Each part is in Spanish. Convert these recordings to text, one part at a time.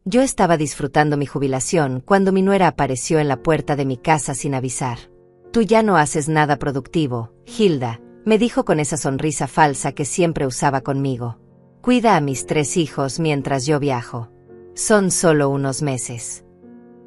Yo estaba disfrutando mi jubilación cuando mi nuera apareció en la puerta de mi casa sin avisar. «Tú ya no haces nada productivo, Hilda», me dijo con esa sonrisa falsa que siempre usaba conmigo. «Cuida a mis 3 hijos mientras yo viajo. Son solo unos meses».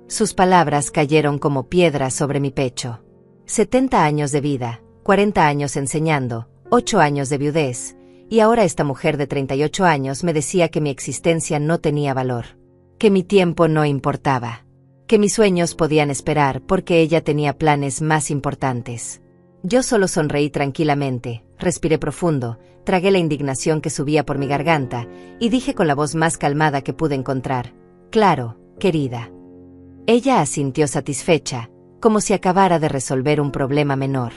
Sus palabras cayeron como piedras sobre mi pecho. 70 años de vida, 40 años enseñando, 8 años de viudez, y ahora esta mujer de 38 años me decía que mi existencia no tenía valor, que mi tiempo no importaba, que mis sueños podían esperar porque ella tenía planes más importantes. Yo solo sonreí tranquilamente, respiré profundo, tragué la indignación que subía por mi garganta, y dije con la voz más calmada que pude encontrar: «Claro, querida». Ella asintió satisfecha, como si acabara de resolver un problema menor.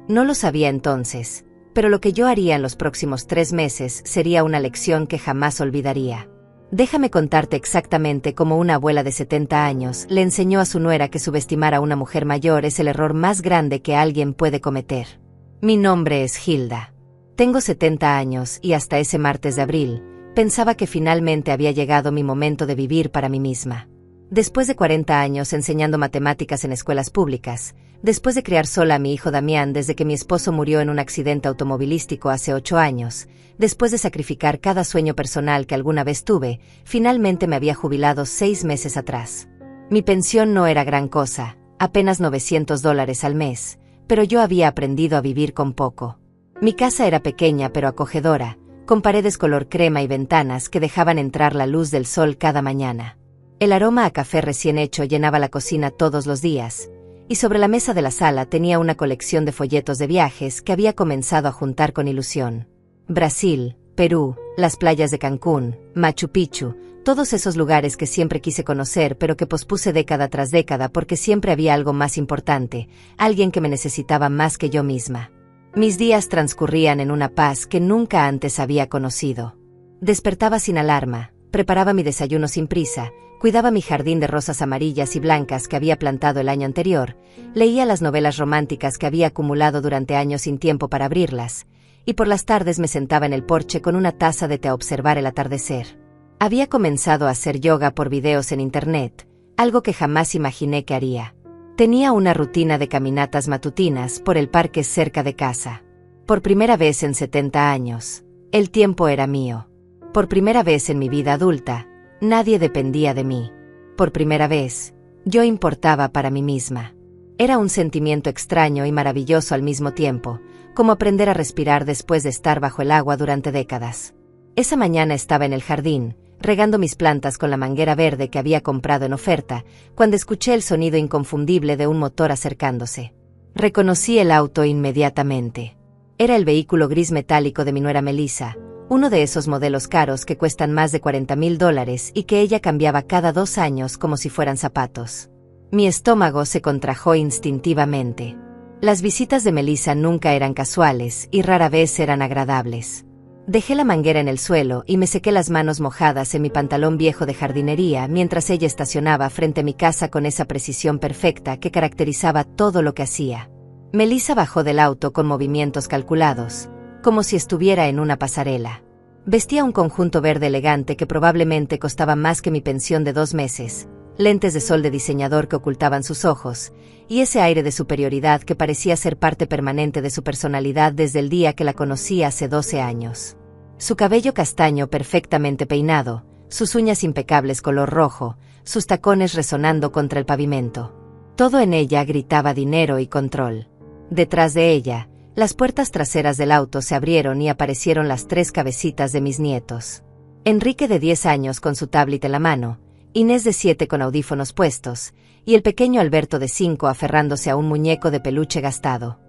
No lo sabía entonces, pero lo que yo haría en los próximos 3 meses sería una lección que jamás olvidaría. Déjame contarte exactamente cómo una abuela de 70 años le enseñó a su nuera que subestimar a una mujer mayor es el error más grande que alguien puede cometer. Mi nombre es Hilda. Tengo 70 años y hasta ese martes de abril, pensaba que finalmente había llegado mi momento de vivir para mí misma. Después de 40 años enseñando matemáticas en escuelas públicas, después de criar sola a mi hijo Damián desde que mi esposo murió en un accidente automovilístico hace 8 años, después de sacrificar cada sueño personal que alguna vez tuve, finalmente me había jubilado 6 meses atrás. Mi pensión no era gran cosa, apenas $900 al mes, pero yo había aprendido a vivir con poco. Mi casa era pequeña pero acogedora, con paredes color crema y ventanas que dejaban entrar la luz del sol cada mañana. El aroma a café recién hecho llenaba la cocina todos los días, y sobre la mesa de la sala tenía una colección de folletos de viajes que había comenzado a juntar con ilusión. Brasil, Perú, las playas de Cancún, Machu Picchu, todos esos lugares que siempre quise conocer pero que pospuse década tras década porque siempre había algo más importante, alguien que me necesitaba más que yo misma. Mis días transcurrían en una paz que nunca antes había conocido. Despertaba sin alarma, preparaba mi desayuno sin prisa, cuidaba mi jardín de rosas amarillas y blancas que había plantado el año anterior, leía las novelas románticas que había acumulado durante años sin tiempo para abrirlas, y por las tardes me sentaba en el porche con una taza de té a observar el atardecer. Había comenzado a hacer yoga por videos en internet, algo que jamás imaginé que haría. Tenía una rutina de caminatas matutinas por el parque cerca de casa. Por primera vez en 70 años, el tiempo era mío. Por primera vez en mi vida adulta, nadie dependía de mí. Por primera vez, yo importaba para mí misma. Era un sentimiento extraño y maravilloso al mismo tiempo, como aprender a respirar después de estar bajo el agua durante décadas. Esa mañana estaba en el jardín, regando mis plantas con la manguera verde que había comprado en oferta, cuando escuché el sonido inconfundible de un motor acercándose. Reconocí el auto inmediatamente. Era el vehículo gris metálico de mi nuera Melissa, uno de esos modelos caros que cuestan más de $40,000 y que ella cambiaba cada 2 años como si fueran zapatos. Mi estómago se contrajo instintivamente. Las visitas de Melissa nunca eran casuales y rara vez eran agradables. Dejé la manguera en el suelo y me sequé las manos mojadas en mi pantalón viejo de jardinería mientras ella estacionaba frente a mi casa con esa precisión perfecta que caracterizaba todo lo que hacía. Melissa bajó del auto con movimientos calculados, como si estuviera en una pasarela. Vestía un conjunto verde elegante que probablemente costaba más que mi pensión de 2 meses, lentes de sol de diseñador que ocultaban sus ojos, y ese aire de superioridad que parecía ser parte permanente de su personalidad desde el día que la conocí hace 12 años. Su cabello castaño perfectamente peinado, sus uñas impecables color rojo, sus tacones resonando contra el pavimento. Todo en ella gritaba dinero y control. Detrás de ella, las puertas traseras del auto se abrieron y aparecieron las 3 cabecitas de mis nietos. Enrique de 10 años con su tablet en la mano, Inés de 7 con audífonos puestos, y el pequeño Alberto de 5 aferrándose a un muñeco de peluche gastado.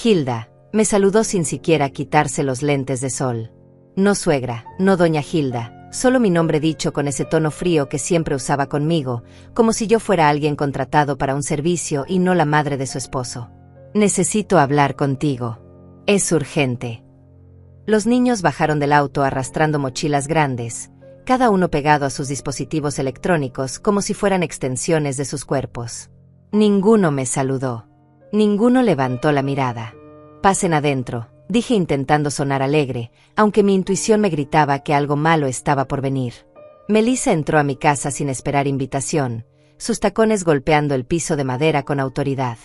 Hilda, me saludó sin siquiera quitarse los lentes de sol. No suegra, no doña Hilda, solo mi nombre dicho con ese tono frío que siempre usaba conmigo, como si yo fuera alguien contratado para un servicio y no la madre de su esposo. Necesito hablar contigo. Es urgente. Los niños bajaron del auto arrastrando mochilas grandes, cada uno pegado a sus dispositivos electrónicos como si fueran extensiones de sus cuerpos. Ninguno me saludó. Ninguno levantó la mirada. Pasen adentro, dije intentando sonar alegre, aunque mi intuición me gritaba que algo malo estaba por venir. Melissa entró a mi casa sin esperar invitación, sus tacones golpeando el piso de madera con autoridad.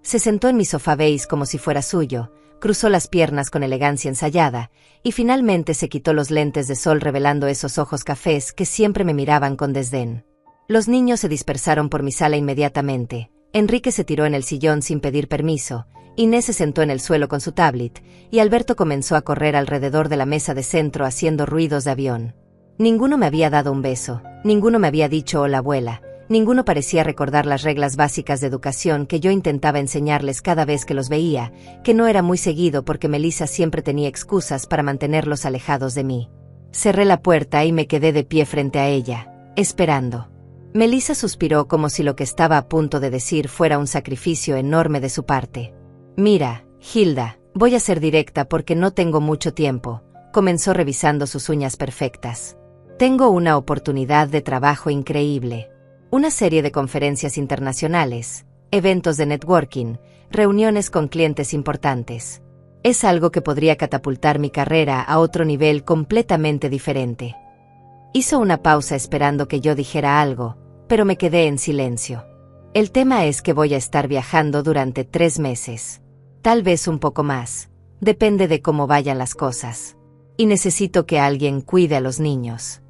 Se sentó en mi sofá beige como si fuera suyo, cruzó las piernas con elegancia ensayada, y finalmente se quitó los lentes de sol revelando esos ojos cafés que siempre me miraban con desdén. Los niños se dispersaron por mi sala inmediatamente. Enrique se tiró en el sillón sin pedir permiso, Inés se sentó en el suelo con su tablet, y Alberto comenzó a correr alrededor de la mesa de centro haciendo ruidos de avión. Ninguno me había dado un beso, ninguno me había dicho hola abuela, ninguno parecía recordar las reglas básicas de educación que yo intentaba enseñarles cada vez que los veía, que no era muy seguido porque Melissa siempre tenía excusas para mantenerlos alejados de mí. Cerré la puerta y me quedé de pie frente a ella, esperando. Melissa suspiró como si lo que estaba a punto de decir fuera un sacrificio enorme de su parte. Mira, Hilda, voy a ser directa porque no tengo mucho tiempo, comenzó revisando sus uñas perfectas. Tengo una oportunidad de trabajo increíble. Una serie de conferencias internacionales, eventos de networking, reuniones con clientes importantes. Es algo que podría catapultar mi carrera a otro nivel completamente diferente. Hizo una pausa esperando que yo dijera algo, pero me quedé en silencio. El tema es que voy a estar viajando durante 3 meses. Tal vez un poco más. Depende de cómo vayan las cosas. Y necesito que alguien cuide a los niños.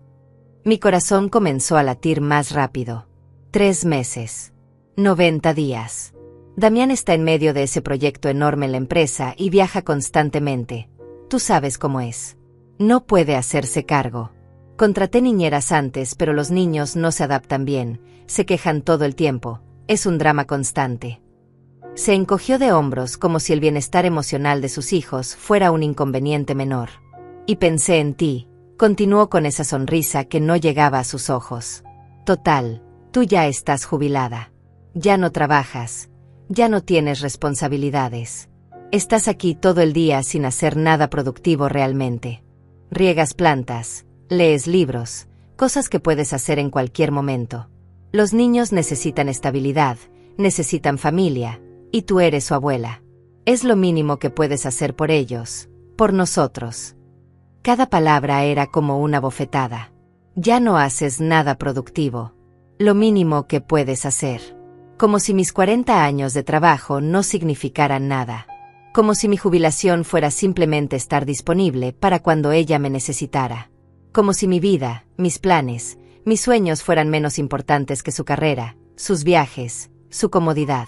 Mi corazón comenzó a latir más rápido. 3 meses. 90 días. Damián está en medio de ese proyecto enorme en la empresa y viaja constantemente. Tú sabes cómo es. No puede hacerse cargo. Contraté niñeras antes, pero los niños no se adaptan bien, se quejan todo el tiempo, es un drama constante. Se encogió de hombros como si el bienestar emocional de sus hijos fuera un inconveniente menor. Y pensé en ti, continuó con esa sonrisa que no llegaba a sus ojos. Total, tú ya estás jubilada. Ya no trabajas, ya no tienes responsabilidades. Estás aquí todo el día sin hacer nada productivo realmente. Riegas plantas, lees libros, cosas que puedes hacer en cualquier momento. Los niños necesitan estabilidad, necesitan familia, y tú eres su abuela. Es lo mínimo que puedes hacer por ellos, por nosotros. Cada palabra era como una bofetada. Ya no haces nada productivo. Lo mínimo que puedes hacer. Como si mis 40 años de trabajo no significaran nada. Como si mi jubilación fuera simplemente estar disponible para cuando ella me necesitara. Como si mi vida, mis planes, mis sueños fueran menos importantes que su carrera, sus viajes, su comodidad.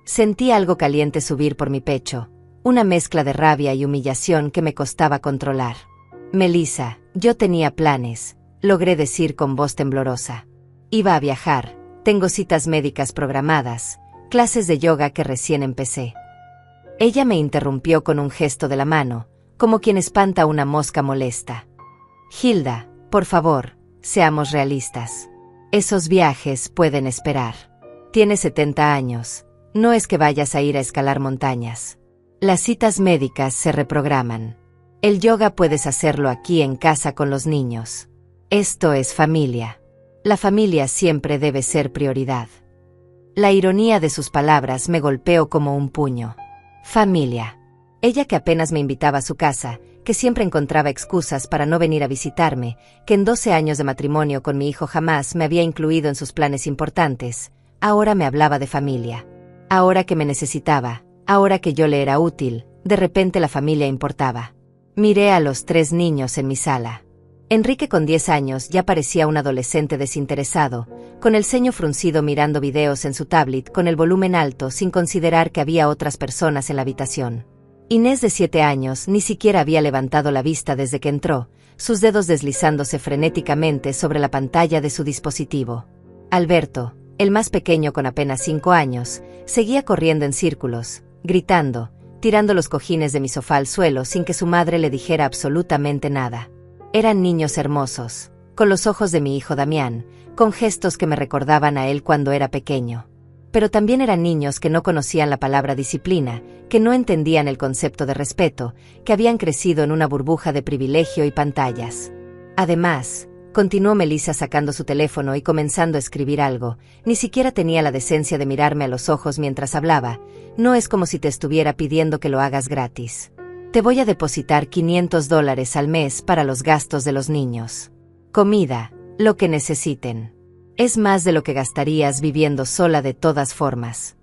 Sentí algo caliente subir por mi pecho, una mezcla de rabia y humillación que me costaba controlar. Melissa, yo tenía planes, logré decir con voz temblorosa. Iba a viajar, tengo citas médicas programadas, clases de yoga que recién empecé. Ella me interrumpió con un gesto de la mano, como quien espanta una mosca molesta. Hilda, por favor, seamos realistas. Esos viajes pueden esperar. Tienes 70 años, no es que vayas a ir a escalar montañas. Las citas médicas se reprograman. El yoga puedes hacerlo aquí en casa con los niños. Esto es familia. La familia siempre debe ser prioridad. La ironía de sus palabras me golpeó como un puño. Familia. Ella que apenas me invitaba a su casa, que siempre encontraba excusas para no venir a visitarme, que en 12 años de matrimonio con mi hijo jamás me había incluido en sus planes importantes, ahora me hablaba de familia. Ahora que me necesitaba, ahora que yo le era útil, de repente la familia importaba. Miré a los 3 niños en mi sala. Enrique con 10 años ya parecía un adolescente desinteresado, con el ceño fruncido mirando videos en su tablet con el volumen alto sin considerar que había otras personas en la habitación. Inés de 7 años ni siquiera había levantado la vista desde que entró, sus dedos deslizándose frenéticamente sobre la pantalla de su dispositivo. Alberto, el más pequeño con apenas 5 años, seguía corriendo en círculos, gritando, tirando los cojines de mi sofá al suelo sin que su madre le dijera absolutamente nada. Eran niños hermosos, con los ojos de mi hijo Damián, con gestos que me recordaban a él cuando era pequeño. Pero también eran niños que no conocían la palabra disciplina, que no entendían el concepto de respeto, que habían crecido en una burbuja de privilegio y pantallas. Además, continuó Melissa sacando su teléfono y comenzando a escribir algo, ni siquiera tenía la decencia de mirarme a los ojos mientras hablaba, no es como si te estuviera pidiendo que lo hagas gratis. Te voy a depositar $500 al mes para los gastos de los niños. Comida, Lo que necesiten. Es más de lo que gastarías viviendo sola de todas formas.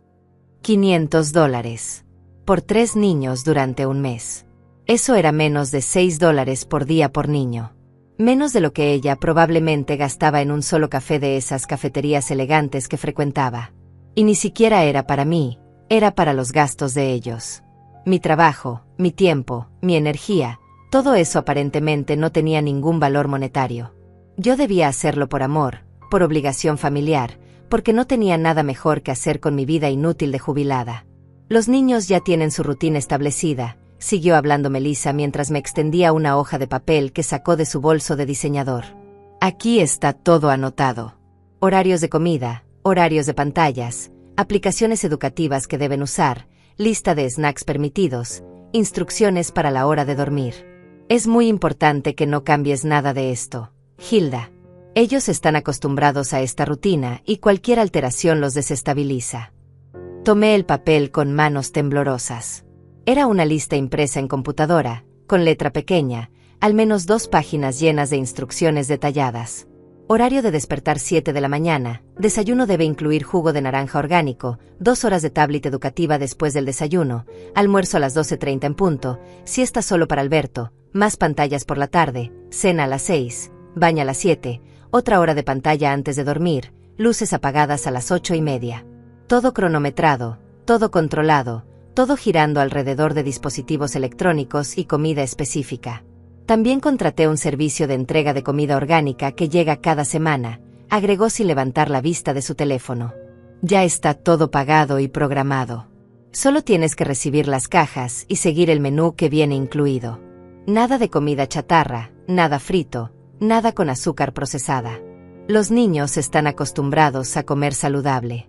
$500. Por 3 niños durante un mes. Eso era menos de $6 por día por niño. Menos de lo que ella probablemente gastaba en un solo café de esas cafeterías elegantes que frecuentaba. Y ni siquiera era para mí, era para los gastos de ellos. Mi trabajo, mi tiempo, mi energía, todo eso aparentemente no tenía ningún valor monetario. Yo debía hacerlo por amor, por obligación familiar, porque no tenía nada mejor que hacer con mi vida inútil de jubilada. Los niños ya tienen su rutina establecida, siguió hablando Melissa mientras me extendía una hoja de papel que sacó de su bolso de diseñador. Aquí está todo anotado. Horarios de comida, horarios de pantallas, aplicaciones educativas que deben usar, lista de snacks permitidos, instrucciones para la hora de dormir. Es muy importante que no cambies nada de esto, Hilda. Ellos están acostumbrados a esta rutina y cualquier alteración los desestabiliza. Tomé el papel con manos temblorosas. Era una lista impresa en computadora, con letra pequeña, al menos 2 páginas llenas de instrucciones detalladas. Horario de despertar 7 de la mañana, desayuno debe incluir jugo de naranja orgánico, 2 horas de tablet educativa después del desayuno, almuerzo a las 12:30 en punto, siesta solo para Alberto, más pantallas por la tarde, cena a las 6, baño a las 7, otra hora de pantalla antes de dormir, luces apagadas a las 8:30. Todo cronometrado, todo controlado, todo girando alrededor de dispositivos electrónicos y comida específica. También contraté un servicio de entrega de comida orgánica que llega cada semana, agregó sin levantar la vista de su teléfono. Ya está todo pagado y programado. Solo tienes que recibir las cajas y seguir el menú que viene incluido. Nada de comida chatarra, nada frito, nada con azúcar procesada. Los niños están acostumbrados a comer saludable.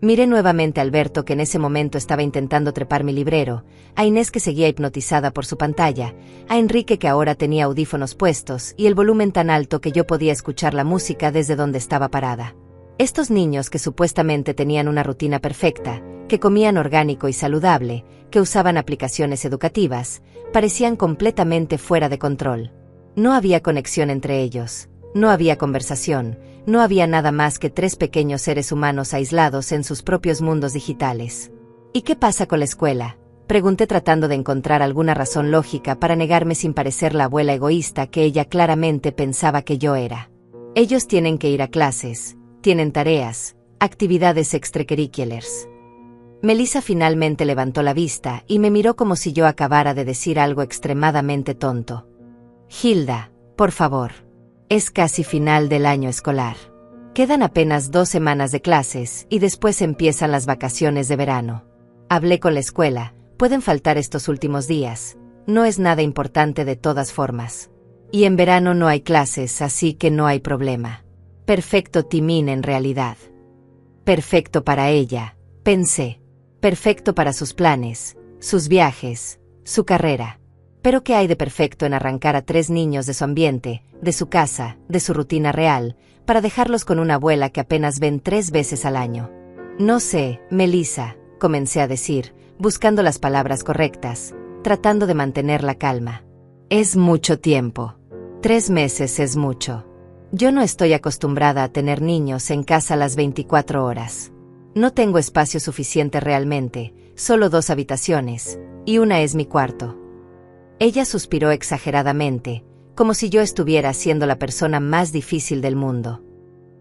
Miré nuevamente a Alberto, que en ese momento estaba intentando trepar mi librero, a Inés, que seguía hipnotizada por su pantalla, a Enrique, que ahora tenía audífonos puestos y el volumen tan alto que yo podía escuchar la música desde donde estaba parada. Estos niños, que supuestamente tenían una rutina perfecta, que comían orgánico y saludable, que usaban aplicaciones educativas, parecían completamente fuera de control. No había conexión entre ellos. No había conversación, no había nada más que 3 pequeños seres humanos aislados en sus propios mundos digitales. ¿Y qué pasa con la escuela?, pregunté, tratando de encontrar alguna razón lógica para negarme sin parecer la abuela egoísta que ella claramente pensaba que yo era. Ellos tienen que ir a clases, tienen tareas, actividades extracurriculares. Melissa finalmente levantó la vista y me miró como si yo acabara de decir algo extremadamente tonto. Hilda, por favor. Es casi final del año escolar. Quedan apenas 2 semanas de clases y después empiezan las vacaciones de verano. Hablé con la escuela, pueden faltar estos últimos días, no es nada importante de todas formas. Y en verano no hay clases, así que no hay problema. Perfecto timing en realidad. Perfecto para ella, pensé. Perfecto para sus planes, sus viajes, su carrera. Pero ¿qué hay de perfecto en arrancar a 3 niños de su ambiente, de su casa, de su rutina real, para dejarlos con una abuela que apenas ven 3 veces al año? No sé, Melissa, comencé a decir, buscando las palabras correctas, tratando de mantener la calma. Es mucho tiempo. 3 meses es mucho. Yo no estoy acostumbrada a tener niños en casa las 24 horas. No tengo espacio suficiente realmente, solo 2 habitaciones, y una es mi cuarto. Ella suspiró exageradamente, como si yo estuviera siendo la persona más difícil del mundo.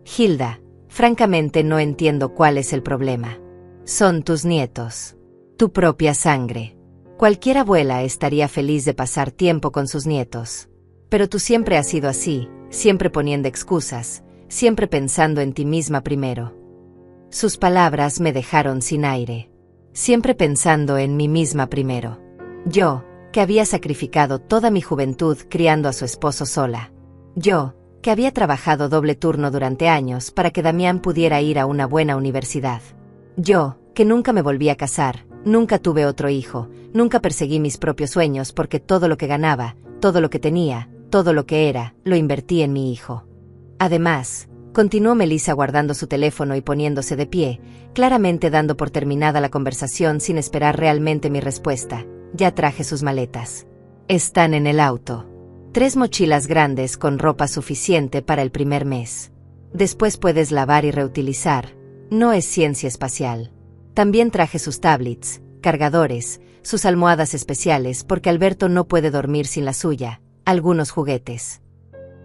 Hilda, francamente no entiendo cuál es el problema. Son tus nietos. Tu propia sangre. Cualquier abuela estaría feliz de pasar tiempo con sus nietos. Pero tú siempre has sido así, siempre poniendo excusas, siempre pensando en ti misma primero. Sus palabras me dejaron sin aire. Siempre pensando en mí misma primero. Yo, que había sacrificado toda mi juventud criando a su esposo sola. Yo, que había trabajado doble turno durante años para que Damián pudiera ir a una buena universidad. Yo, que nunca me volví a casar, nunca tuve otro hijo, nunca perseguí mis propios sueños porque todo lo que ganaba, todo lo que tenía, todo lo que era, lo invertí en mi hijo. Además, continuó Melissa guardando su teléfono y poniéndose de pie, claramente dando por terminada la conversación sin esperar realmente mi respuesta. Ya traje sus maletas. Están en el auto. 3 mochilas grandes con ropa suficiente para el primer mes. Después puedes lavar y reutilizar. No es ciencia espacial. También traje sus tablets, cargadores, sus almohadas especiales porque Alberto no puede dormir sin la suya, algunos juguetes.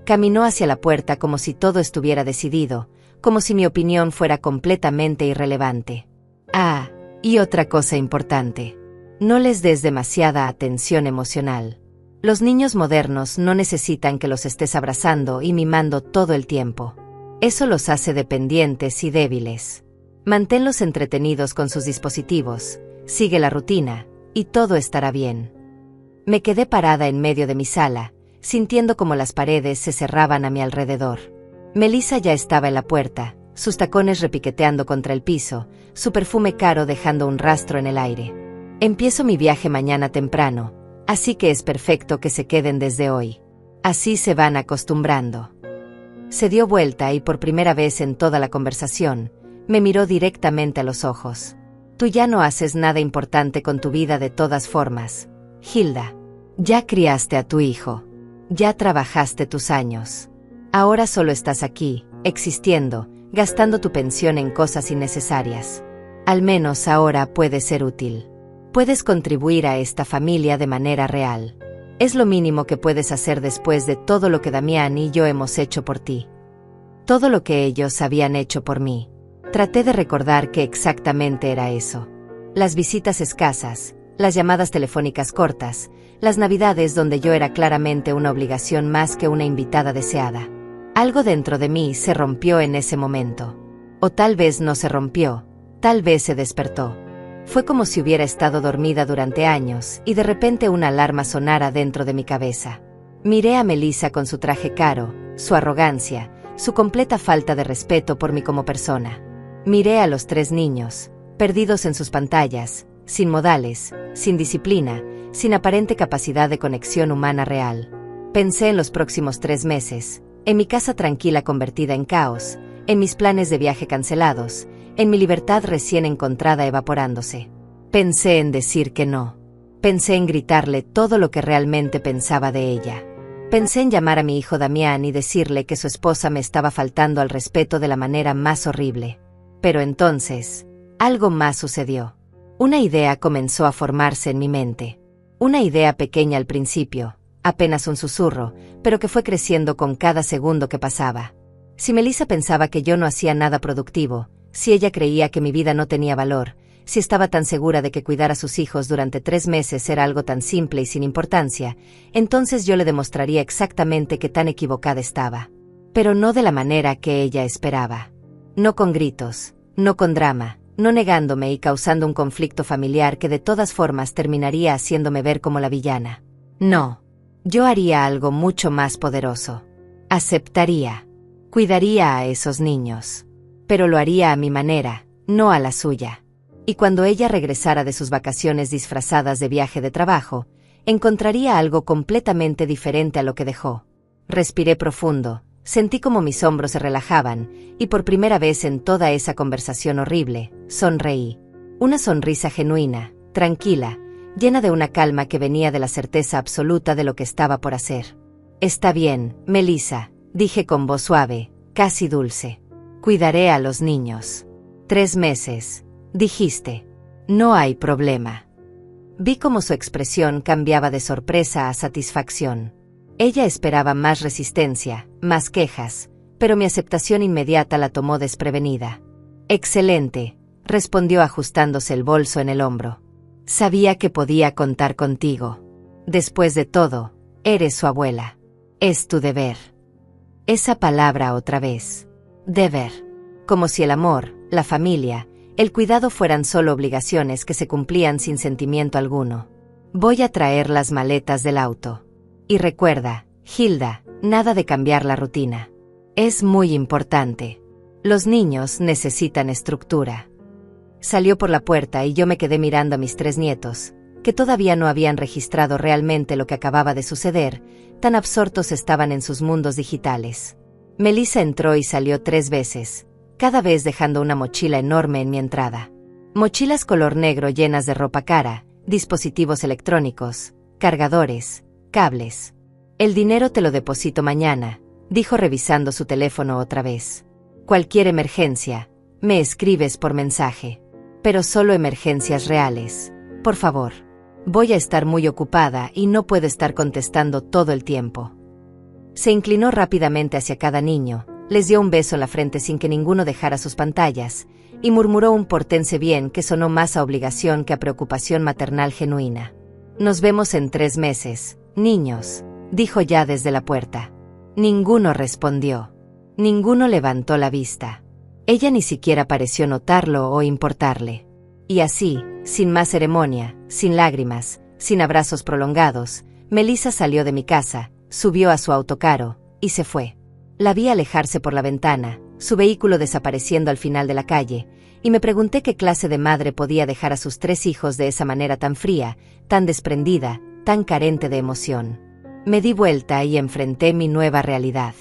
Caminó hacia la puerta como si todo estuviera decidido, como si mi opinión fuera completamente irrelevante. Ah, y otra cosa importante. No les des demasiada atención emocional. Los niños modernos no necesitan que los estés abrazando y mimando todo el tiempo. Eso los hace dependientes y débiles. Manténlos entretenidos con sus dispositivos, sigue la rutina, y todo estará bien. Me quedé parada en medio de mi sala, sintiendo como las paredes se cerraban a mi alrededor. Melissa ya estaba en la puerta, sus tacones repiqueteando contra el piso, su perfume caro dejando un rastro en el aire. Empiezo mi viaje mañana temprano, así que es perfecto que se queden desde hoy. Así se van acostumbrando. Se dio vuelta y por primera vez en toda la conversación, me miró directamente a los ojos. Tú ya no haces nada importante con tu vida de todas formas, Hilda. Ya criaste a tu hijo. Ya trabajaste tus años. Ahora solo estás aquí, existiendo, gastando tu pensión en cosas innecesarias. Al menos ahora puedes ser útil. Puedes contribuir a esta familia de manera real. Es lo mínimo que puedes hacer después de todo lo que Damián y yo hemos hecho por ti. Todo lo que ellos habían hecho por mí. Traté de recordar qué exactamente era eso. Las visitas escasas, las llamadas telefónicas cortas, las navidades donde yo era claramente una obligación más que una invitada deseada. Algo dentro de mí se rompió en ese momento. O tal vez no se rompió, tal vez se despertó. Fue como si hubiera estado dormida durante años y de repente una alarma sonara dentro de mi cabeza. Miré a Melissa con su traje caro, su arrogancia, su completa falta de respeto por mí como persona. Miré a los 3 niños, perdidos en sus pantallas, sin modales, sin disciplina, sin aparente capacidad de conexión humana real. Pensé en los próximos 3 meses, en mi casa tranquila convertida en caos, en mis planes de viaje cancelados, en mi libertad recién encontrada evaporándose. Pensé en decir que no. Pensé en gritarle todo lo que realmente pensaba de ella. Pensé en llamar a mi hijo Damián y decirle que su esposa me estaba faltando al respeto de la manera más horrible. Pero entonces, algo más sucedió. Una idea comenzó a formarse en mi mente. Una idea pequeña al principio, apenas un susurro, pero que fue creciendo con cada segundo que pasaba. Si Melissa pensaba que yo no hacía nada productivo, si ella creía que mi vida no tenía valor, si estaba tan segura de que cuidar a sus hijos durante 3 meses era algo tan simple y sin importancia, entonces yo le demostraría exactamente qué tan equivocada estaba. Pero no de la manera que ella esperaba. No con gritos, no con drama, no negándome y causando un conflicto familiar que de todas formas terminaría haciéndome ver como la villana. No. Yo haría algo mucho más poderoso. Aceptaría. Cuidaría a esos niños. Pero lo haría a mi manera, no a la suya. Y cuando ella regresara de sus vacaciones disfrazadas de viaje de trabajo, encontraría algo completamente diferente a lo que dejó. Respiré profundo, sentí como mis hombros se relajaban, y por primera vez en toda esa conversación horrible, sonreí. Una sonrisa genuina, tranquila, llena de una calma que venía de la certeza absoluta de lo que estaba por hacer. Está bien, Melissa, dije con voz suave, casi dulce. Cuidaré a los niños. 3 meses, dijiste. No hay problema. Vi cómo su expresión cambiaba de sorpresa a satisfacción. Ella esperaba más resistencia, más quejas, pero mi aceptación inmediata la tomó desprevenida. Excelente, respondió ajustándose el bolso en el hombro. Sabía que podía contar contigo. Después de todo, eres su abuela. Es tu deber. Esa palabra otra vez. Deber. Como si el amor, la familia, el cuidado fueran solo obligaciones que se cumplían sin sentimiento alguno. Voy a traer las maletas del auto. Y recuerda, Hilda, nada de cambiar la rutina. Es muy importante. Los niños necesitan estructura. Salió por la puerta y yo me quedé mirando a mis 3 nietos, que todavía no habían registrado realmente lo que acababa de suceder, tan absortos estaban en sus mundos digitales. Melissa entró y salió 3 veces, cada vez dejando una mochila enorme en mi entrada. Mochilas color negro llenas de ropa cara, dispositivos electrónicos, cargadores, cables. El dinero te lo deposito mañana, dijo revisando su teléfono otra vez. Cualquier emergencia, me escribes por mensaje. Pero solo emergencias reales. Por favor. Voy a estar muy ocupada y no puedo estar contestando todo el tiempo. Se inclinó rápidamente hacia cada niño, les dio un beso en la frente sin que ninguno dejara sus pantallas, y murmuró un pórtense bien que sonó más a obligación que a preocupación maternal genuina. Nos vemos en 3 meses, niños, dijo ya desde la puerta. Ninguno respondió. Ninguno levantó la vista. Ella ni siquiera pareció notarlo o importarle. Y así, sin más ceremonia, sin lágrimas, sin abrazos prolongados, Melissa salió de mi casa, subió a su autocaro, y se fue. La vi alejarse por la ventana, su vehículo desapareciendo al final de la calle, y me pregunté qué clase de madre podía dejar a sus 3 hijos de esa manera tan fría, tan desprendida, tan carente de emoción. Me di vuelta y enfrenté mi nueva realidad.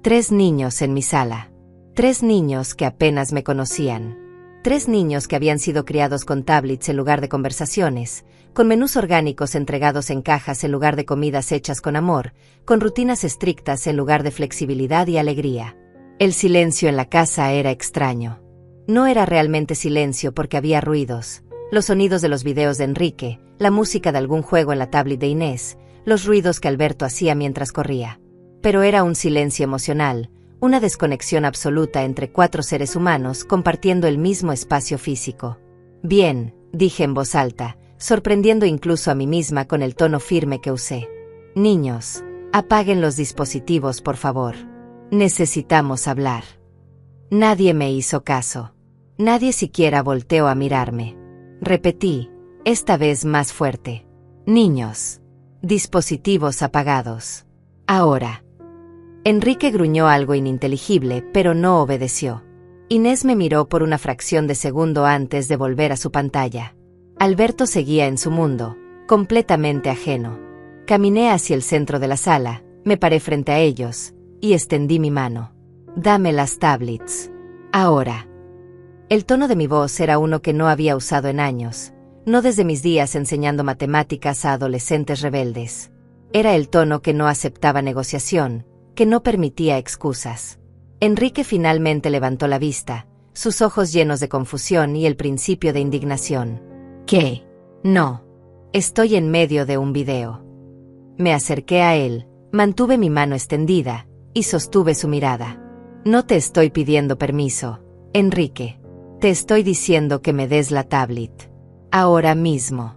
3 niños en mi sala. 3 niños que apenas me conocían. 3 niños que habían sido criados con tablets en lugar de conversaciones, con menús orgánicos entregados en cajas en lugar de comidas hechas con amor, con rutinas estrictas en lugar de flexibilidad y alegría. El silencio en la casa era extraño. No era realmente silencio porque había ruidos, los sonidos de los videos de Enrique, la música de algún juego en la tablet de Inés, los ruidos que Alberto hacía mientras corría. Pero era un silencio emocional, una desconexión absoluta entre 4 seres humanos compartiendo el mismo espacio físico. Bien, dije en voz alta, sorprendiendo incluso a mí misma con el tono firme que usé. Niños, apaguen los dispositivos por favor. Necesitamos hablar. Nadie me hizo caso. Nadie siquiera volteó a mirarme. Repetí, esta vez más fuerte. Niños. Dispositivos apagados. Ahora. Enrique gruñó algo ininteligible, pero no obedeció. Inés me miró por una fracción de segundo antes de volver a su pantalla. Alberto seguía en su mundo, completamente ajeno. Caminé hacia el centro de la sala, me paré frente a ellos, y extendí mi mano. Dame las tablets. Ahora. El tono de mi voz era uno que no había usado en años, no desde mis días enseñando matemáticas a adolescentes rebeldes. Era el tono que no aceptaba negociación, que no permitía excusas. Enrique finalmente levantó la vista, sus ojos llenos de confusión y el principio de indignación. ¿Qué? No. Estoy en medio de un video. Me acerqué a él, mantuve mi mano extendida, y sostuve su mirada. No te estoy pidiendo permiso, Enrique. Te estoy diciendo que me des la tablet. Ahora mismo.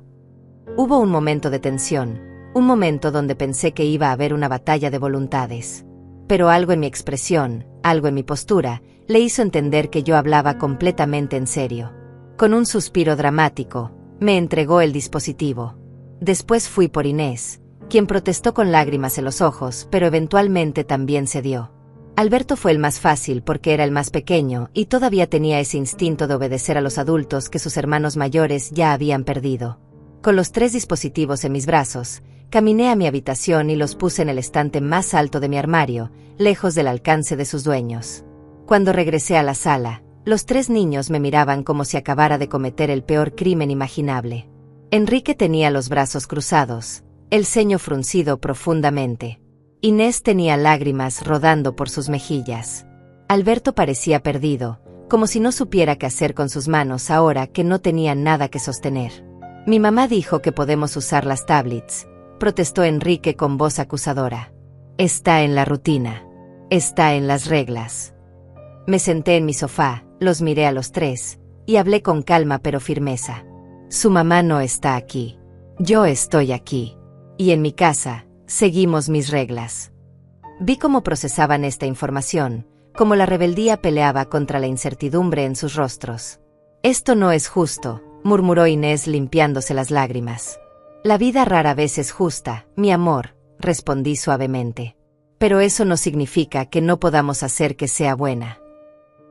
Hubo un momento de tensión, un momento donde pensé que iba a haber una batalla de voluntades. Pero algo en mi expresión, algo en mi postura, le hizo entender que yo hablaba completamente en serio. Con un suspiro dramático, me entregó el dispositivo. Después fui por Inés, quien protestó con lágrimas en los ojos, pero eventualmente también cedió. Alberto fue el más fácil porque era el más pequeño y todavía tenía ese instinto de obedecer a los adultos que sus hermanos mayores ya habían perdido. Con los 3 dispositivos en mis brazos, caminé a mi habitación y los puse en el estante más alto de mi armario, lejos del alcance de sus dueños. Cuando regresé a la sala, los 3 niños me miraban como si acabara de cometer el peor crimen imaginable. Enrique tenía los brazos cruzados, el ceño fruncido profundamente. Inés tenía lágrimas rodando por sus mejillas. Alberto parecía perdido, como si no supiera qué hacer con sus manos ahora que no tenía nada que sostener. Mi mamá dijo que podemos usar las tablets, protestó Enrique con voz acusadora. Está en la rutina. Está en las reglas. Me senté en mi sofá, los miré a los 3, y hablé con calma pero firmeza. Su mamá no está aquí. Yo estoy aquí. Y en mi casa, seguimos mis reglas. Vi cómo procesaban esta información, cómo la rebeldía peleaba contra la incertidumbre en sus rostros. Esto no es justo, murmuró Inés limpiándose las lágrimas. La vida rara vez es justa, mi amor, respondí suavemente. Pero eso no significa que no podamos hacer que sea buena.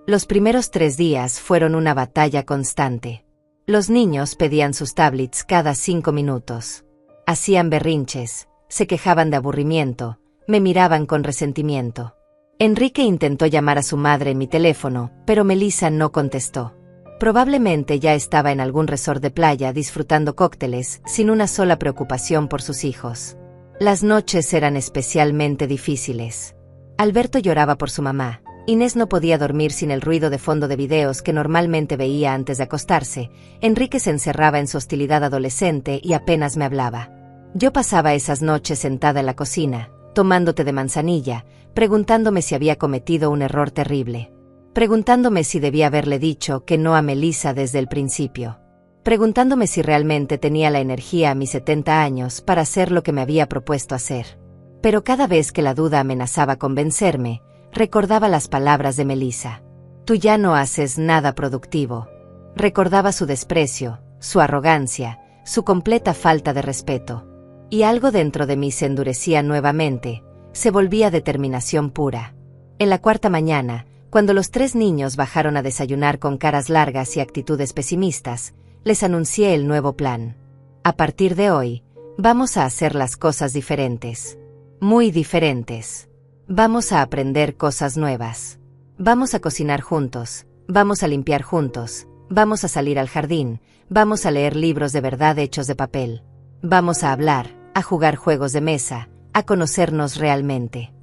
Los primeros 3 días fueron una batalla constante. Los niños pedían sus tablets cada 5 minutos. Hacían berrinches, se quejaban de aburrimiento, me miraban con resentimiento. Enrique intentó llamar a su madre en mi teléfono, pero Melissa no contestó. Probablemente ya estaba en algún resort de playa disfrutando cócteles, sin una sola preocupación por sus hijos. Las noches eran especialmente difíciles. Alberto lloraba por su mamá. Inés no podía dormir sin el ruido de fondo de videos que normalmente veía antes de acostarse. Enrique se encerraba en su hostilidad adolescente y apenas me hablaba. Yo pasaba esas noches sentada en la cocina, tomando té de manzanilla, preguntándome si había cometido un error terrible. Preguntándome si debía haberle dicho que no a Melissa desde el principio. Preguntándome si realmente tenía la energía a mis 70 años para hacer lo que me había propuesto hacer. Pero cada vez que la duda amenazaba convencerme, recordaba las palabras de Melissa. Tú ya no haces nada productivo. Recordaba su desprecio, su arrogancia, su completa falta de respeto. Y algo dentro de mí se endurecía nuevamente, se volvía determinación pura. En la cuarta mañana, cuando los 3 niños bajaron a desayunar con caras largas y actitudes pesimistas, les anuncié el nuevo plan. A partir de hoy, vamos a hacer las cosas diferentes. Muy diferentes. Vamos a aprender cosas nuevas. Vamos a cocinar juntos, vamos a limpiar juntos, vamos a salir al jardín, vamos a leer libros de verdad hechos de papel. Vamos a hablar, a jugar juegos de mesa, a conocernos realmente.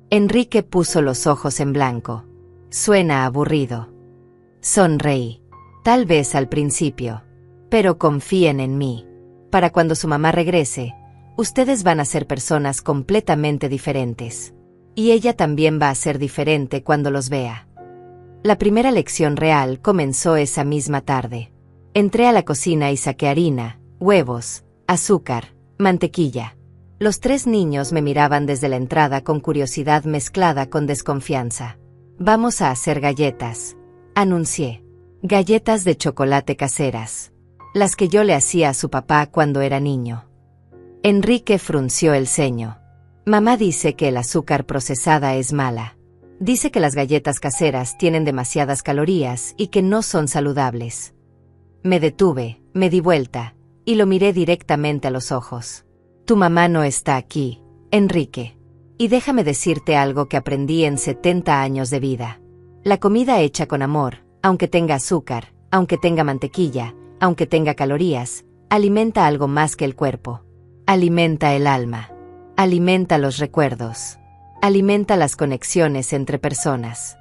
Enrique puso los ojos en blanco. Suena aburrido. Sonreí. Tal vez al principio. Pero confíen en mí. Para cuando su mamá regrese, ustedes van a ser personas completamente diferentes. Y ella también va a ser diferente cuando los vea. La primera lección real comenzó esa misma tarde. Entré a la cocina y saqué harina, huevos, azúcar, mantequilla. Los 3 niños me miraban desde la entrada con curiosidad mezclada con desconfianza. Vamos a hacer galletas, anuncié. Galletas de chocolate caseras. Las que yo le hacía a su papá cuando era niño. Enrique frunció el ceño. Mamá dice que el azúcar procesada es mala. Dice que las galletas caseras tienen demasiadas calorías y que no son saludables. Me detuve, me di vuelta, y lo miré directamente a los ojos. Tu mamá no está aquí, Enrique. Y déjame decirte algo que aprendí en 70 años de vida. La comida hecha con amor, aunque tenga azúcar, aunque tenga mantequilla, aunque tenga calorías, alimenta algo más que el cuerpo. Alimenta el alma. Alimenta los recuerdos. Alimenta las conexiones entre personas.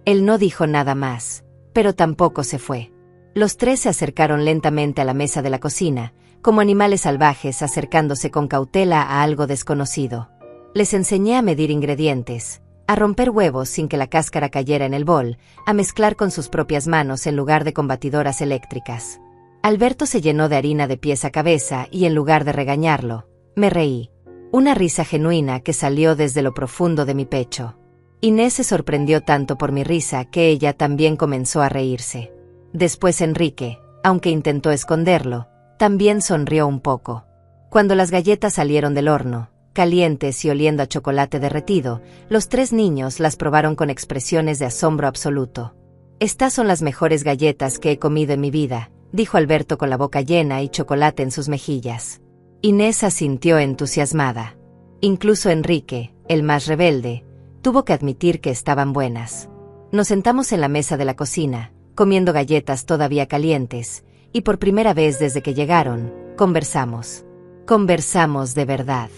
Él no dijo nada más, pero tampoco se fue. Los 3 se acercaron lentamente a la mesa de la cocina, como animales salvajes acercándose con cautela a algo desconocido. Les enseñé a medir ingredientes, a romper huevos sin que la cáscara cayera en el bol, a mezclar con sus propias manos en lugar de con batidoras eléctricas. Alberto se llenó de harina de pies a cabeza y en lugar de regañarlo, me reí. Una risa genuina que salió desde lo profundo de mi pecho. Inés se sorprendió tanto por mi risa que ella también comenzó a reírse. Después Enrique, aunque intentó esconderlo, también sonrió un poco. Cuando las galletas salieron del horno, calientes y oliendo a chocolate derretido, los 3 niños las probaron con expresiones de asombro absoluto. Estas son las mejores galletas que he comido en mi vida, dijo Alberto con la boca llena y chocolate en sus mejillas. Inés asintió entusiasmada. Incluso Enrique, el más rebelde, tuvo que admitir que estaban buenas. Nos sentamos en la mesa de la cocina, comiendo galletas todavía calientes, y por primera vez desde que llegaron, conversamos. Conversamos de verdad.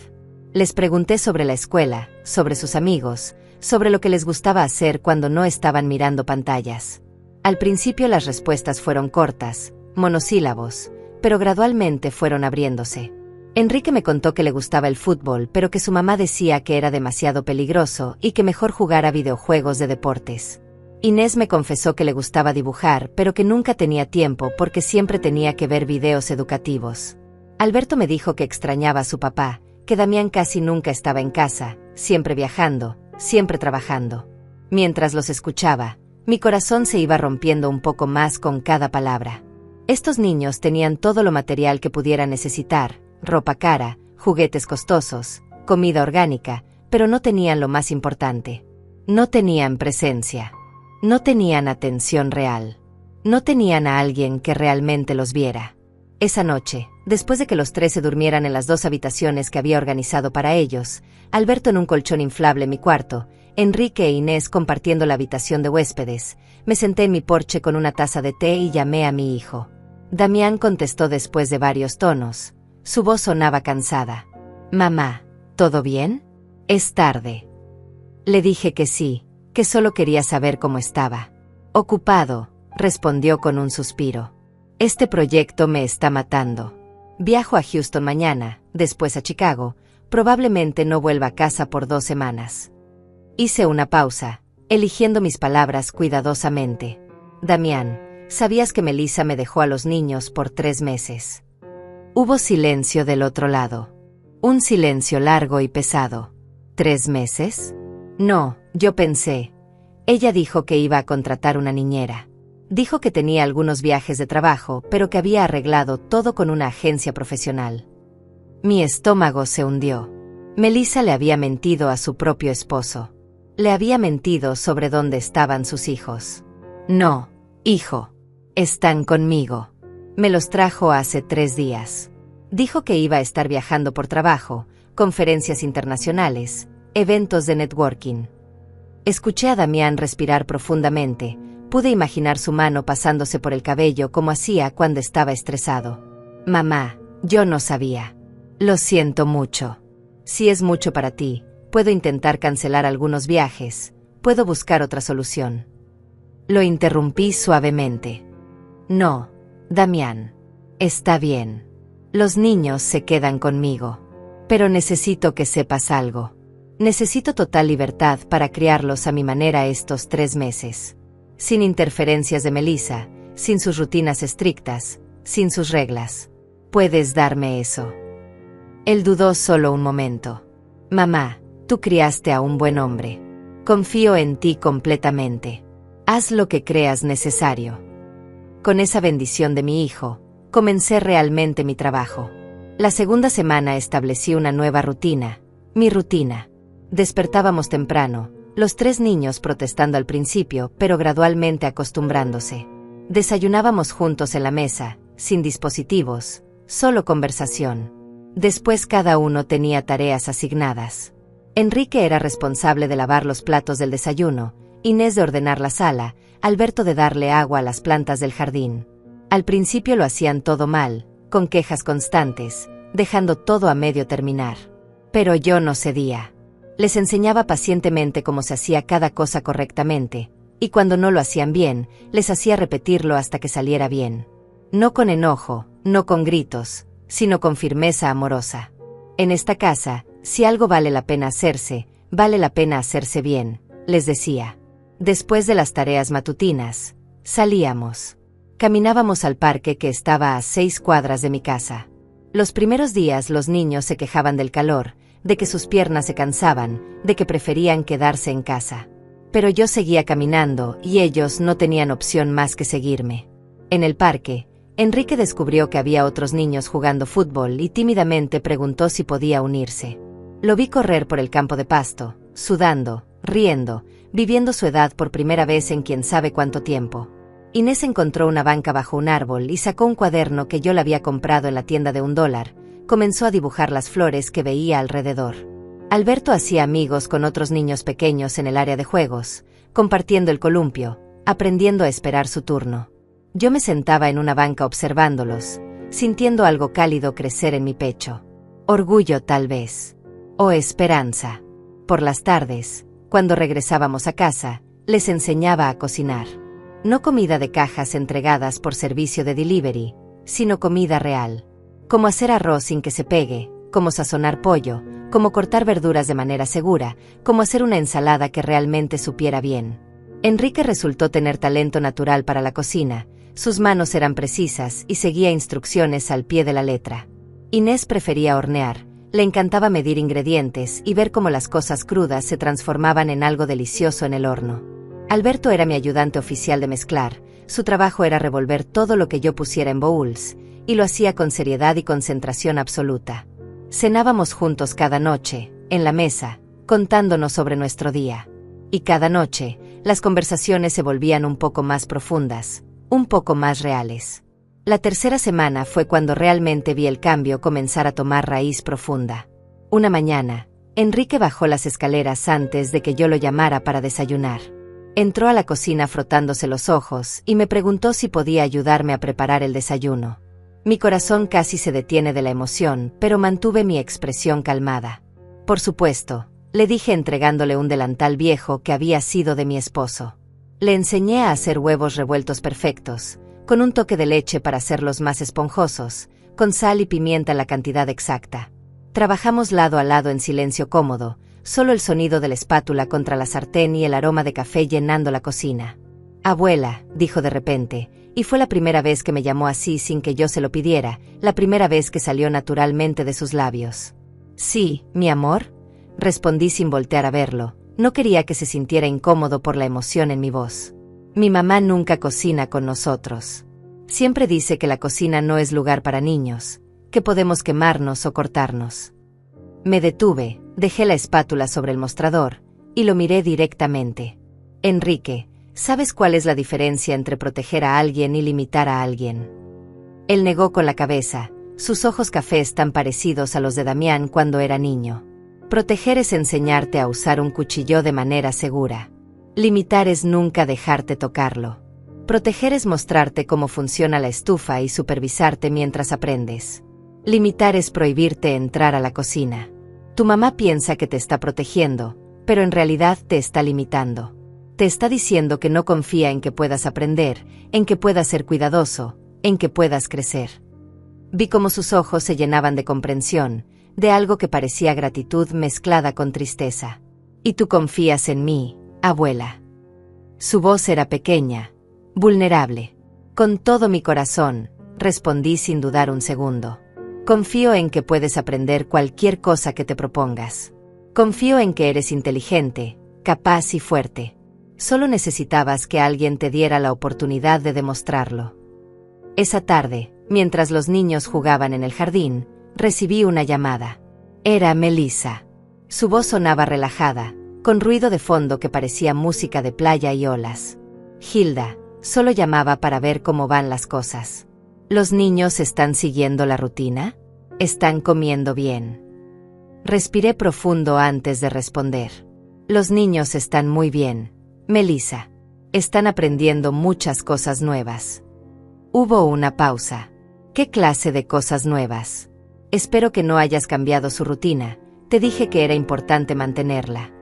Les pregunté sobre la escuela, sobre sus amigos, sobre lo que les gustaba hacer cuando no estaban mirando pantallas. Al principio las respuestas fueron cortas, monosílabos, pero gradualmente fueron abriéndose. Enrique me contó que le gustaba el fútbol, pero que su mamá decía que era demasiado peligroso y que mejor jugara videojuegos de deportes. Inés me confesó que le gustaba dibujar, pero que nunca tenía tiempo porque siempre tenía que ver videos educativos. Alberto me dijo que extrañaba a su papá, que Damián casi nunca estaba en casa, siempre viajando, siempre trabajando. Mientras los escuchaba, mi corazón se iba rompiendo un poco más con cada palabra. Estos niños tenían todo lo material que pudieran necesitar, ropa cara, juguetes costosos, comida orgánica, pero no tenían lo más importante. No tenían presencia. No tenían atención real. No tenían a alguien que realmente los viera. Esa noche, después de que los 3 se durmieran en las 2 habitaciones que había organizado para ellos, Alberto en un colchón inflable en mi cuarto, Enrique e Inés compartiendo la habitación de huéspedes, me senté en mi porche con una taza de té y llamé a mi hijo. Damián contestó después de varios tonos. Su voz sonaba cansada. Mamá, ¿todo bien? Es tarde. Le dije que sí, que solo quería saber cómo estaba. Ocupado, respondió con un suspiro. Este proyecto me está matando. Viajo a Houston mañana, después a Chicago, probablemente no vuelva a casa por 2 semanas. Hice una pausa, eligiendo mis palabras cuidadosamente. Damián, ¿sabías que Melissa me dejó a los niños por 3 meses? Hubo silencio del otro lado. Un silencio largo y pesado. ¿3 meses? No, yo pensé. Ella dijo que iba a contratar una niñera. Dijo que tenía algunos viajes de trabajo, pero que había arreglado todo con una agencia profesional. Mi estómago se hundió. Melissa le había mentido a su propio esposo. Le había mentido sobre dónde estaban sus hijos. No, hijo. Están conmigo. Me los trajo hace 3 días. Dijo que iba a estar viajando por trabajo, conferencias internacionales, eventos de networking. Escuché a Damián respirar profundamente. Pude imaginar su mano pasándose por el cabello como hacía cuando estaba estresado. Mamá, yo no sabía. Lo siento mucho. Si es mucho para ti, puedo intentar cancelar algunos viajes, puedo buscar otra solución. Lo interrumpí suavemente. No, Damián. Está bien. Los niños se quedan conmigo. Pero necesito que sepas algo. Necesito total libertad para criarlos a mi manera estos 3 meses. Sin interferencias de Melissa, sin sus rutinas estrictas, sin sus reglas. ¿Puedes darme eso? Él dudó solo un momento. Mamá, tú criaste a un buen hombre. Confío en ti completamente. Haz lo que creas necesario. Con esa bendición de mi hijo, comencé realmente mi trabajo. La segunda semana establecí una nueva rutina, mi rutina. Despertábamos temprano, los 3 niños protestando al principio, pero gradualmente acostumbrándose. Desayunábamos juntos en la mesa, sin dispositivos, solo conversación. Después cada uno tenía tareas asignadas. Enrique era responsable de lavar los platos del desayuno, Inés de ordenar la sala, Alberto de darle agua a las plantas del jardín. Al principio lo hacían todo mal, con quejas constantes, dejando todo a medio terminar. Pero yo no cedía. Les enseñaba pacientemente cómo se hacía cada cosa correctamente, y cuando no lo hacían bien, les hacía repetirlo hasta que saliera bien. No con enojo, no con gritos, sino con firmeza amorosa. En esta casa, si algo vale la pena hacerse bien, les decía. Después de las tareas matutinas, salíamos. Caminábamos al parque que estaba a 6 cuadras de mi casa. Los primeros días los niños se quejaban del calor, de que sus piernas se cansaban, de que preferían quedarse en casa. Pero yo seguía caminando y ellos no tenían opción más que seguirme. En el parque, Enrique descubrió que había otros niños jugando fútbol y tímidamente preguntó si podía unirse. Lo vi correr por el campo de pasto, sudando, riendo, viviendo su edad por primera vez en quién sabe cuánto tiempo. Inés encontró una banca bajo un árbol y sacó un cuaderno que yo le había comprado en la tienda de $1. Comenzó a dibujar las flores que veía alrededor. Alberto hacía amigos con otros niños pequeños en el área de juegos, compartiendo el columpio, aprendiendo a esperar su turno. Yo me sentaba en una banca observándolos, sintiendo algo cálido crecer en mi pecho. Orgullo tal vez. O esperanza. Por las tardes, cuando regresábamos a casa, les enseñaba a cocinar. No comida de cajas entregadas por servicio de delivery, sino comida real. Cómo hacer arroz sin que se pegue, cómo sazonar pollo, cómo cortar verduras de manera segura, cómo hacer una ensalada que realmente supiera bien. Enrique resultó tener talento natural para la cocina, sus manos eran precisas y seguía instrucciones al pie de la letra. Inés prefería hornear, le encantaba medir ingredientes y ver cómo las cosas crudas se transformaban en algo delicioso en el horno. Alberto era mi ayudante oficial de mezclar, su trabajo era revolver todo lo que yo pusiera en bowls, y lo hacía con seriedad y concentración absoluta. Cenábamos juntos cada noche, en la mesa, contándonos sobre nuestro día. Y cada noche, las conversaciones se volvían un poco más profundas, un poco más reales. La tercera semana fue cuando realmente vi el cambio comenzar a tomar raíz profunda. Una mañana, Enrique bajó las escaleras antes de que yo lo llamara para desayunar. Entró a la cocina frotándose los ojos y me preguntó si podía ayudarme a preparar el desayuno. Mi corazón casi se detiene de la emoción, pero mantuve mi expresión calmada. Por supuesto, le dije entregándole un delantal viejo que había sido de mi esposo. Le enseñé a hacer huevos revueltos perfectos, con un toque de leche para hacerlos más esponjosos, con sal y pimienta en la cantidad exacta. Trabajamos lado a lado en silencio cómodo, solo el sonido de la espátula contra la sartén y el aroma de café llenando la cocina. «Abuela», dijo de repente, y fue la primera vez que me llamó así sin que yo se lo pidiera, la primera vez que salió naturalmente de sus labios. «Sí, mi amor», respondí sin voltear a verlo. No quería que se sintiera incómodo por la emoción en mi voz. «Mi mamá nunca cocina con nosotros. Siempre dice que la cocina no es lugar para niños, que podemos quemarnos o cortarnos». Me detuve, dejé la espátula sobre el mostrador, y lo miré directamente. «Enrique, ¿sabes cuál es la diferencia entre proteger a alguien y limitar a alguien?». Él negó con la cabeza, sus ojos cafés tan parecidos a los de Damián cuando era niño. «Proteger es enseñarte a usar un cuchillo de manera segura. Limitar es nunca dejarte tocarlo. Proteger es mostrarte cómo funciona la estufa y supervisarte mientras aprendes. Limitar es prohibirte entrar a la cocina. Tu mamá piensa que te está protegiendo, pero en realidad te está limitando. Te está diciendo que no confía en que puedas aprender, en que puedas ser cuidadoso, en que puedas crecer». Vi cómo sus ojos se llenaban de comprensión, de algo que parecía gratitud mezclada con tristeza. «¿Y tú confías en mí, abuela?». Su voz era pequeña, vulnerable. «Con todo mi corazón», respondí sin dudar un segundo. «Confío en que puedes aprender cualquier cosa que te propongas. Confío en que eres inteligente, capaz y fuerte. Solo necesitabas que alguien te diera la oportunidad de demostrarlo». Esa tarde, mientras los niños jugaban en el jardín, recibí una llamada. Era Melissa. Su voz sonaba relajada, con ruido de fondo que parecía música de playa y olas. «Hilda, solo llamaba para ver cómo van las cosas. ¿Los niños están siguiendo la rutina? ¿Están comiendo bien?». Respiré profundo antes de responder. «Los niños están muy bien, Melissa. Están aprendiendo muchas cosas nuevas». Hubo una pausa. «¿Qué clase de cosas nuevas?». «Espero que no hayas cambiado su rutina. Te dije que era importante mantenerla».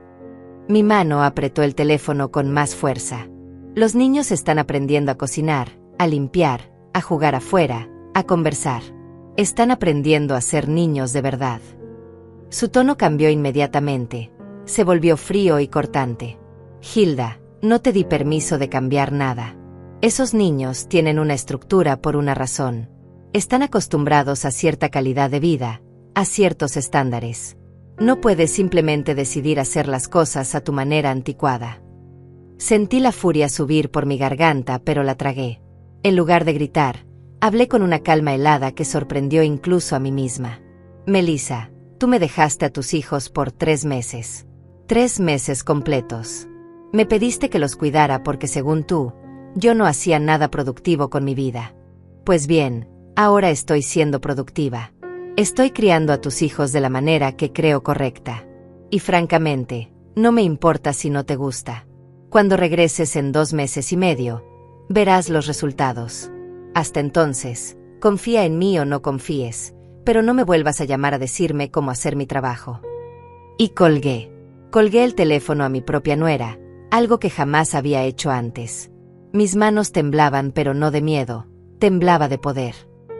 Mi mano apretó el teléfono con más fuerza. «Los niños están aprendiendo a cocinar, a limpiar, a jugar afuera, a conversar. Están aprendiendo a ser niños de verdad». Su tono cambió inmediatamente. Se volvió frío y cortante. «Hilda, no te di permiso de cambiar nada. Esos niños tienen una estructura por una razón. Están acostumbrados a cierta calidad de vida, a ciertos estándares. No puedes simplemente decidir hacer las cosas a tu manera anticuada». Sentí la furia subir por mi garganta, pero la tragué. En lugar de gritar, hablé con una calma helada que sorprendió incluso a mí misma. «Melissa, tú me dejaste a tus hijos por 3 meses. 3 meses completos. Me pediste que los cuidara porque, según tú, yo no hacía nada productivo con mi vida. Pues bien, ahora estoy siendo productiva. Estoy criando a tus hijos de la manera que creo correcta. Y francamente, no me importa si no te gusta. Cuando regreses en 2 meses y medio, verás los resultados. Hasta entonces, confía en mí o no confíes, pero no me vuelvas a llamar a decirme cómo hacer mi trabajo». Y colgué. Colgué el teléfono a mi propia nuera, algo que jamás había hecho antes. Mis manos temblaban, pero no de miedo, temblaba de poder.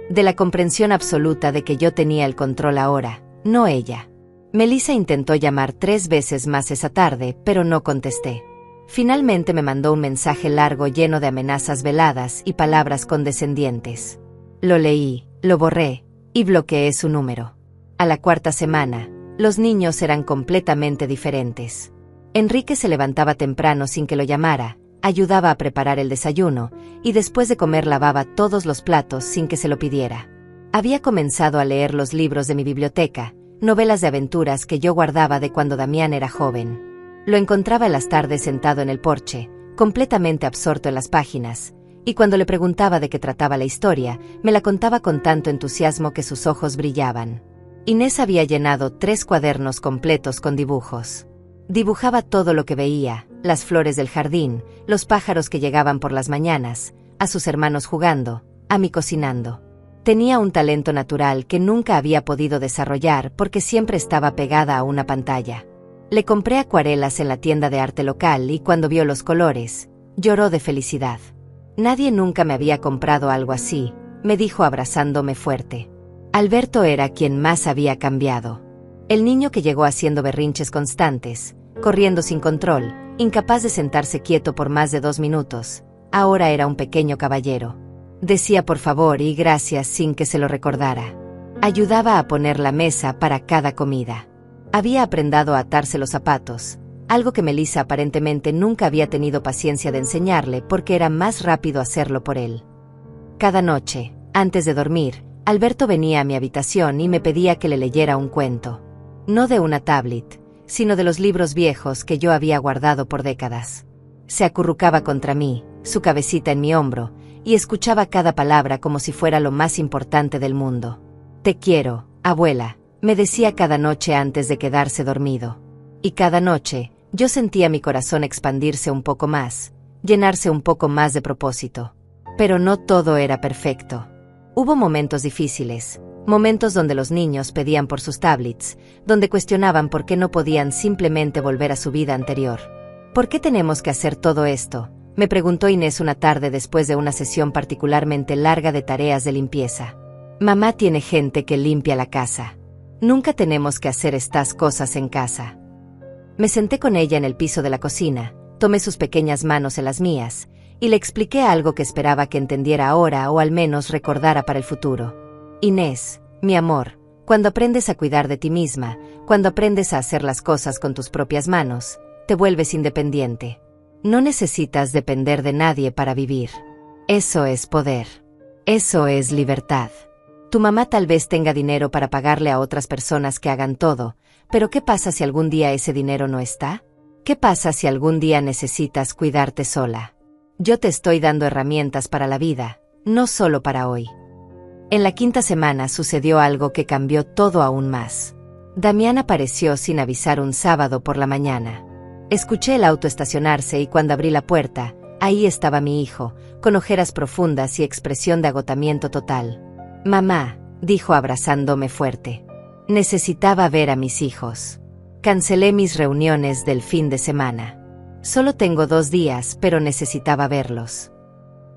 De la comprensión absoluta de que yo tenía el control ahora, no ella. Melissa intentó llamar 3 veces más esa tarde, pero no contesté. Finalmente me mandó un mensaje largo lleno de amenazas veladas y palabras condescendientes. Lo leí, lo borré, y bloqueé su número. A la 4ª semana, los niños eran completamente diferentes. Enrique se levantaba temprano sin que lo llamara, ayudaba a preparar el desayuno, y después de comer lavaba todos los platos sin que se lo pidiera. Había comenzado a leer los libros de mi biblioteca, novelas de aventuras que yo guardaba de cuando Damián era joven. Lo encontraba en las tardes sentado en el porche, completamente absorto en las páginas, y cuando le preguntaba de qué trataba la historia, me la contaba con tanto entusiasmo que sus ojos brillaban. Inés había llenado 3 cuadernos completos con dibujos. Dibujaba todo lo que veía, las flores del jardín, los pájaros que llegaban por las mañanas, a sus hermanos jugando, a mí cocinando. Tenía un talento natural que nunca había podido desarrollar porque siempre estaba pegada a una pantalla. Le compré acuarelas en la tienda de arte local y cuando vio los colores, lloró de felicidad. Nadie nunca me había comprado algo así, me dijo abrazándome fuerte. Alberto era quien más había cambiado. El niño que llegó haciendo berrinches constantes, corriendo sin control, incapaz de sentarse quieto por más de 2 minutos, ahora era un pequeño caballero. Decía por favor y gracias sin que se lo recordara. Ayudaba a poner la mesa para cada comida. Había aprendido a atarse los zapatos, algo que Melissa aparentemente nunca había tenido paciencia de enseñarle porque era más rápido hacerlo por él. Cada noche, antes de dormir, Alberto venía a mi habitación y me pedía que le leyera un cuento. No de una tablet, sino de los libros viejos que yo había guardado por décadas. Se acurrucaba contra mí, su cabecita en mi hombro, y escuchaba cada palabra como si fuera lo más importante del mundo. Te quiero, abuela, me decía cada noche antes de quedarse dormido. Y cada noche, yo sentía mi corazón expandirse un poco más, llenarse un poco más de propósito. Pero no todo era perfecto. Hubo momentos difíciles, momentos donde los niños pedían por sus tablets, donde cuestionaban por qué no podían simplemente volver a su vida anterior. ¿Por qué tenemos que hacer todo esto?, me preguntó Inés una tarde después de una sesión particularmente larga de tareas de limpieza. Mamá tiene gente que limpia la casa. Nunca tenemos que hacer estas cosas en casa. Me senté con ella en el piso de la cocina, tomé sus pequeñas manos en las mías, y le expliqué algo que esperaba que entendiera ahora o al menos recordara para el futuro. Inés, mi amor, cuando aprendes a cuidar de ti misma, cuando aprendes a hacer las cosas con tus propias manos, te vuelves independiente. No necesitas depender de nadie para vivir. Eso es poder. Eso es libertad. Tu mamá tal vez tenga dinero para pagarle a otras personas que hagan todo, pero ¿qué pasa si algún día ese dinero no está? ¿Qué pasa si algún día necesitas cuidarte sola? Yo te estoy dando herramientas para la vida, no solo para hoy. En la 5ª semana sucedió algo que cambió todo aún más. Damián apareció sin avisar un sábado por la mañana. Escuché el auto estacionarse y cuando abrí la puerta, ahí estaba mi hijo, con ojeras profundas y expresión de agotamiento total. Mamá, dijo abrazándome fuerte. Necesitaba ver a mis hijos. Cancelé mis reuniones del fin de semana. Solo tengo 2 días, pero necesitaba verlos.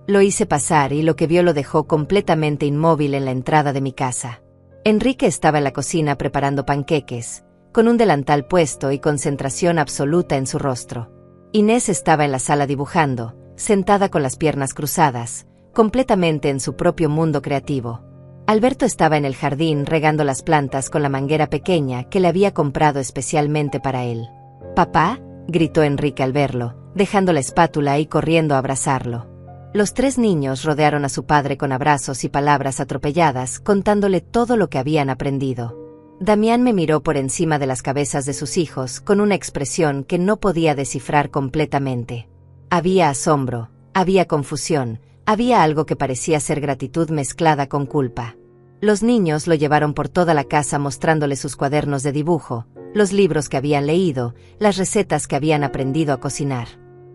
Lo hice pasar y lo que vio lo dejó completamente inmóvil en la entrada de mi casa. Enrique estaba en la cocina preparando panqueques, con un delantal puesto y concentración absoluta en su rostro. Inés estaba en la sala dibujando, sentada con las piernas cruzadas, completamente en su propio mundo creativo. Alberto estaba en el jardín regando las plantas con la manguera pequeña que le había comprado especialmente para él. «¿Papá?», gritó Enrique al verlo, dejando la espátula y corriendo a abrazarlo. Los 3 niños rodearon a su padre con abrazos y palabras atropelladas, contándole todo lo que habían aprendido. Damián me miró por encima de las cabezas de sus hijos con una expresión que no podía descifrar completamente. Había asombro, había confusión, había algo que parecía ser gratitud mezclada con culpa. Los niños lo llevaron por toda la casa mostrándole sus cuadernos de dibujo, los libros que habían leído, las recetas que habían aprendido a cocinar.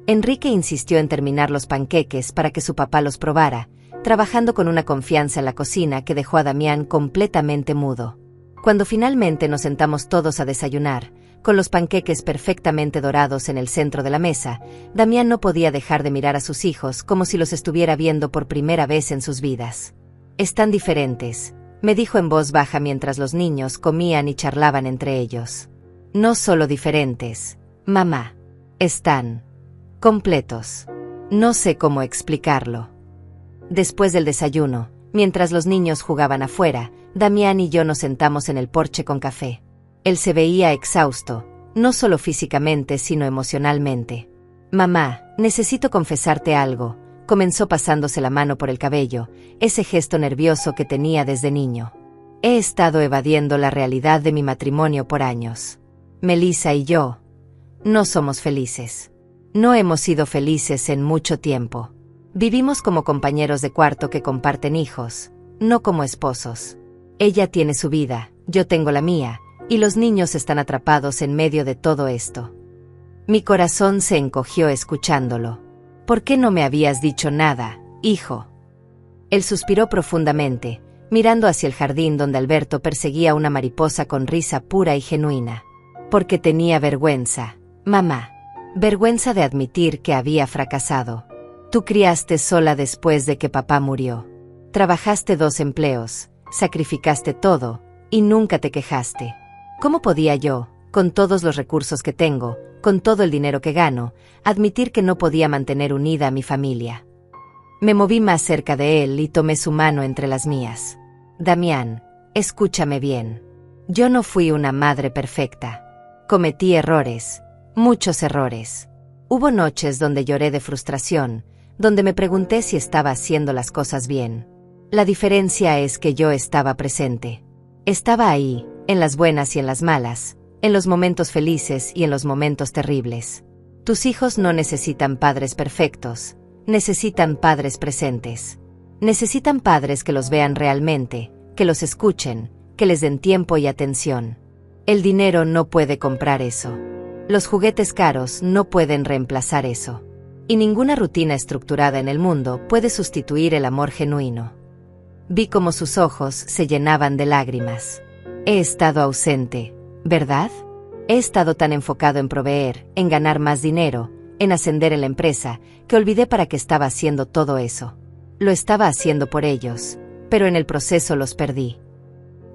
Enrique insistió en terminar los panqueques para que su papá los probara, trabajando con una confianza en la cocina que dejó a Damián completamente mudo. Cuando finalmente nos sentamos todos a desayunar, con los panqueques perfectamente dorados en el centro de la mesa, Damián no podía dejar de mirar a sus hijos como si los estuviera viendo por primera vez en sus vidas. «Están diferentes», me dijo en voz baja mientras los niños comían y charlaban entre ellos. «No solo diferentes, mamá. Están completos. No sé cómo explicarlo». Después del desayuno, mientras los niños jugaban afuera, Damián y yo nos sentamos en el porche con café. Él se veía exhausto, no solo físicamente sino emocionalmente. «Mamá, necesito confesarte algo», comenzó pasándose la mano por el cabello, ese gesto nervioso que tenía desde niño. «He estado evadiendo la realidad de mi matrimonio por años. Melissa y yo no somos felices. No hemos sido felices en mucho tiempo. Vivimos como compañeros de cuarto que comparten hijos, no como esposos. Ella tiene su vida, yo tengo la mía, y los niños están atrapados en medio de todo esto». Mi corazón se encogió escuchándolo. «¿Por qué no me habías dicho nada, hijo?». Él suspiró profundamente, mirando hacia el jardín donde Alberto perseguía una mariposa con risa pura y genuina. Porque tenía vergüenza, mamá. Vergüenza de admitir que había fracasado. Tú criaste sola después de que papá murió. Trabajaste 2 empleos, sacrificaste todo, y nunca te quejaste. ¿Cómo podía yo, con todos los recursos que tengo, con todo el dinero que gano, admitir que no podía mantener unida a mi familia? Me moví más cerca de él y tomé su mano entre las mías. Damián, escúchame bien. Yo no fui una madre perfecta. Cometí errores, muchos errores. Hubo noches donde lloré de frustración, donde me pregunté si estaba haciendo las cosas bien. La diferencia es que yo estaba presente. Estaba ahí, en las buenas y en las malas, en los momentos felices y en los momentos terribles. Tus hijos no necesitan padres perfectos, necesitan padres presentes. Necesitan padres que los vean realmente, que los escuchen, que les den tiempo y atención. El dinero no puede comprar eso. Los juguetes caros no pueden reemplazar eso. Y ninguna rutina estructurada en el mundo puede sustituir el amor genuino. Vi cómo sus ojos se llenaban de lágrimas. He estado ausente, ¿verdad? He estado tan enfocado en proveer, en ganar más dinero, en ascender en la empresa, que olvidé para qué estaba haciendo todo eso. Lo estaba haciendo por ellos, pero en el proceso los perdí.